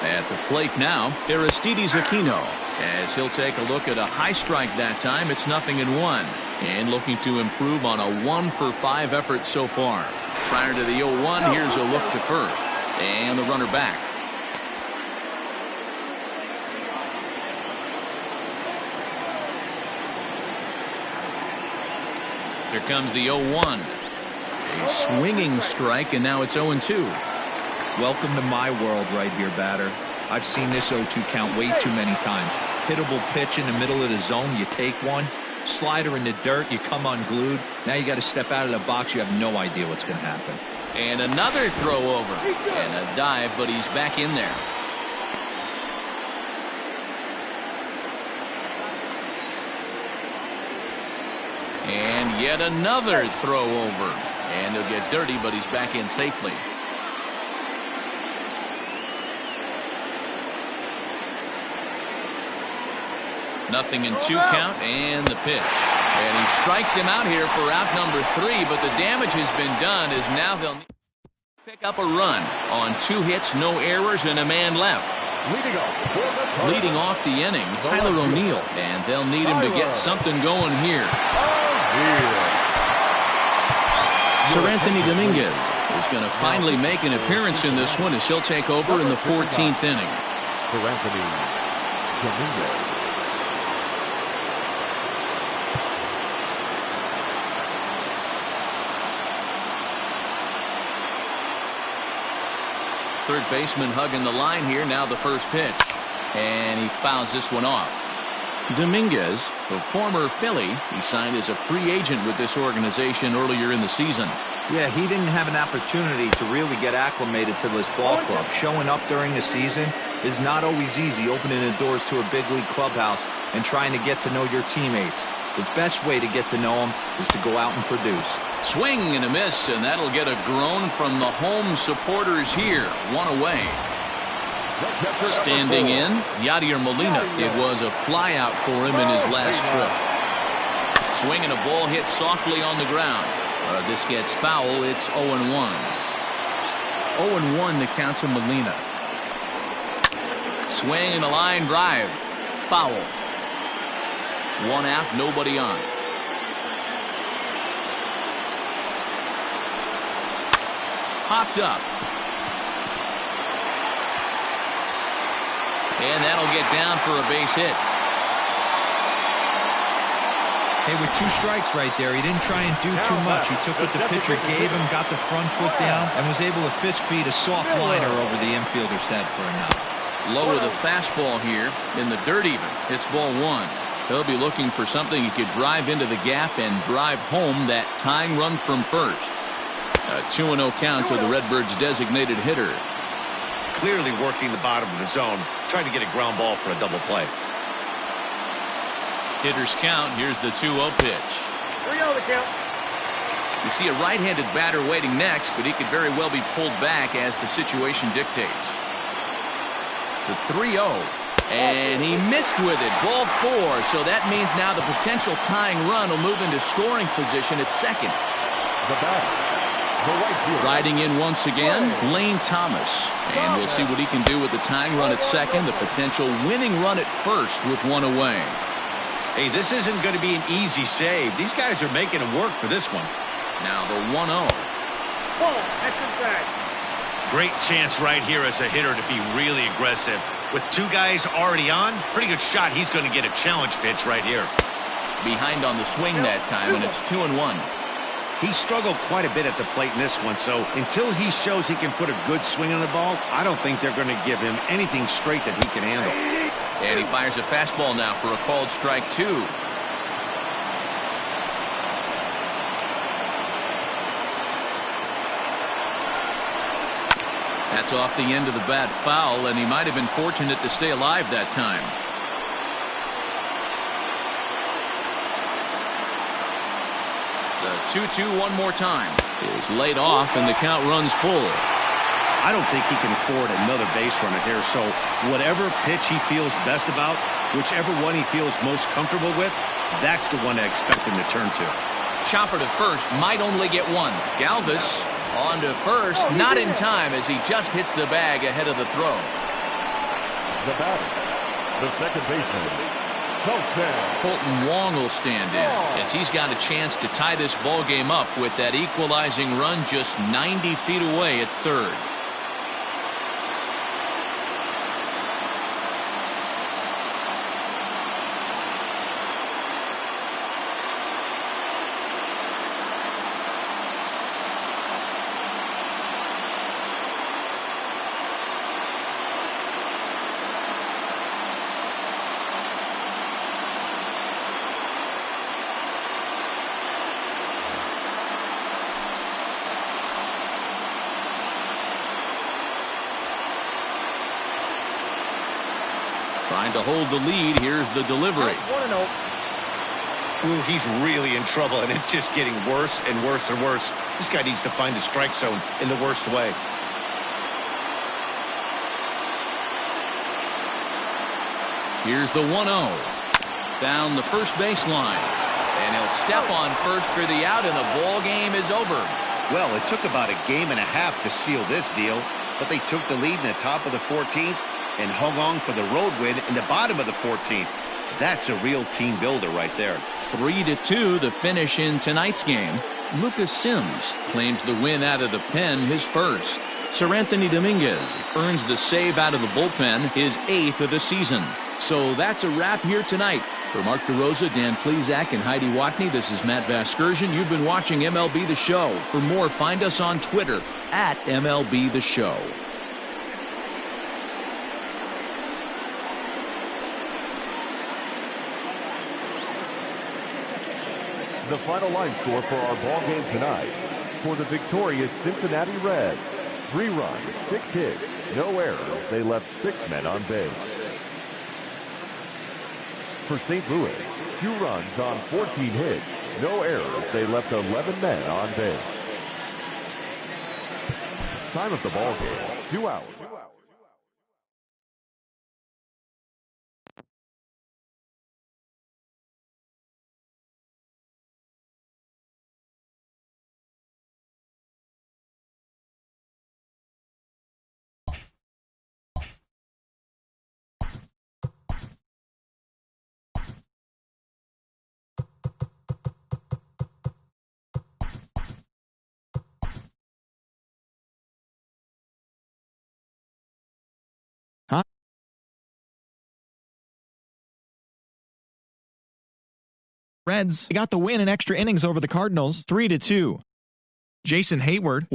At the plate now, Aristides Aquino. As he'll take a look at a high strike that time, it's 0-1. And looking to improve on a 1 for 5 effort so far. Prior to the 0-1, here's a look to first. And the runner back. Here comes the 0-1. A swinging strike, and now it's 0-2. Welcome to my world right here, batter. I've seen this 0-2 count way too many times. Hittable pitch in the middle of the zone, you take one. Slider in the dirt, you come unglued. Now you got to step out of the box. You have no idea what's going to happen. And another throw over. And a dive, but he's back in there. And yet another throw over. And he'll get dirty, but he's back in safely. Nothing in 2 count, and the pitch. And he strikes him out here for out number 3, but the damage has been done as now they'll pick up a run on 2 hits, no errors, and a man left. Leading off the inning, Tyler O'Neill, and they'll need him to get something going here. Sir Anthony Dominguez is going to finally make an appearance in this one as he'll take over in the 14th inning. Sir Anthony Dominguez. Third baseman hugging the line here. Now the first pitch. And he fouls this one off. Dominguez, a former Philly, he signed as a free agent with this organization earlier in the season. Yeah, he didn't have an opportunity to really get acclimated to this ball club. Showing up during the season is not always easy, opening the doors to a big league clubhouse and trying to get to know your teammates. The best way to get to know them is to go out and produce. Swing and a miss, and that'll get a groan from the home supporters here. 1 away. Standing in, Yadier Molina. It was a flyout for him in his last trip. Swing and a ball hit softly on the ground. This gets foul. It's 0-1. 0-1 the count to Molina. Swing and a line drive. Foul. 1 out, nobody on. Popped up. And that'll get down for a base hit. Hey, with 2 strikes right there, he didn't try and do too much. He took what the pitcher gave him, got the front foot down, and was able to fist feed a soft liner over the infielder's head for a knock. Low with a fastball here in the dirt even. It's ball 1. He'll be looking for something he could drive into the gap and drive home that tying run from first. A 2-0 count to the Redbirds' designated hitter. Clearly working the bottom of the zone, trying to get a ground ball for a double play. Hitters count. Here's the 2-0 pitch. 3-0 the count. You see a right-handed batter waiting next, but he could very well be pulled back as the situation dictates. The 3-0. And he missed with it. Ball 4. So that means now the potential tying run will move into scoring position at second. The batter, the right fielder. Riding in once again, Lane Thomas. And we'll see what he can do with the tying run at second. The potential winning run at first with 1 away. Hey, this isn't going to be an easy save. These guys are making him work for this one. Now the 1-0. Ball, extra side. Great chance right here as a hitter to be really aggressive. With 2 guys already on, pretty good shot. He's going to get a challenge pitch right here. Behind on the swing that time, and it's 2-1. He struggled quite a bit at the plate in this one, so until he shows he can put a good swing on the ball, I don't think they're going to give him anything straight that he can handle. And he fires a fastball now for a called strike 2. That's off the end of the bat foul, and he might have been fortunate to stay alive that time. The 2-2 one more time is laid off, and the count runs full. I don't think he can afford another base runner here, so whatever pitch he feels best about, whichever one he feels most comfortable with, that's the one I expect him to turn to. Chopper to first, might only get 1. Galvis on to first, not in time as he just hits the bag ahead of the throw. The batter, the second baseman, Fulton Wong will stand in as he's got a chance to tie this ball game up with that equalizing run just 90 feet away at third. Trying to hold the lead. Here's the delivery. 1-0. Ooh, he's really in trouble, and it's just getting worse and worse and worse. This guy needs to find the strike zone in the worst way. Here's the 1-0. Down the first baseline. And he'll step on first for the out, and the ball game is over. Well, it took about a game and a half to seal this deal, but they took the lead in the top of the 14th and hung on for the road win in the bottom of the 14th. That's a real team builder right there. 3-2 the finish in tonight's game. Lucas Sims claims the win out of the pen, his first. Sir Anthony Dominguez earns the save out of the bullpen, his 8th of the season. So that's a wrap here tonight. For Mark DeRosa, Dan Plezak, and Heidi Watney, this is Matt Vasgersian. You've been watching MLB The Show. For more, find us on Twitter at MLB The Show. The final line score for our ball game tonight. For the victorious Cincinnati Reds, 3 runs, 6 hits, no errors. They left 6 men on base. For St. Louis, 2 runs on 14 hits, no errors. They left 11 men on base. Time of the ball game, 2 hours. Reds got the win in extra innings over the Cardinals, 3-2. Jason Hayward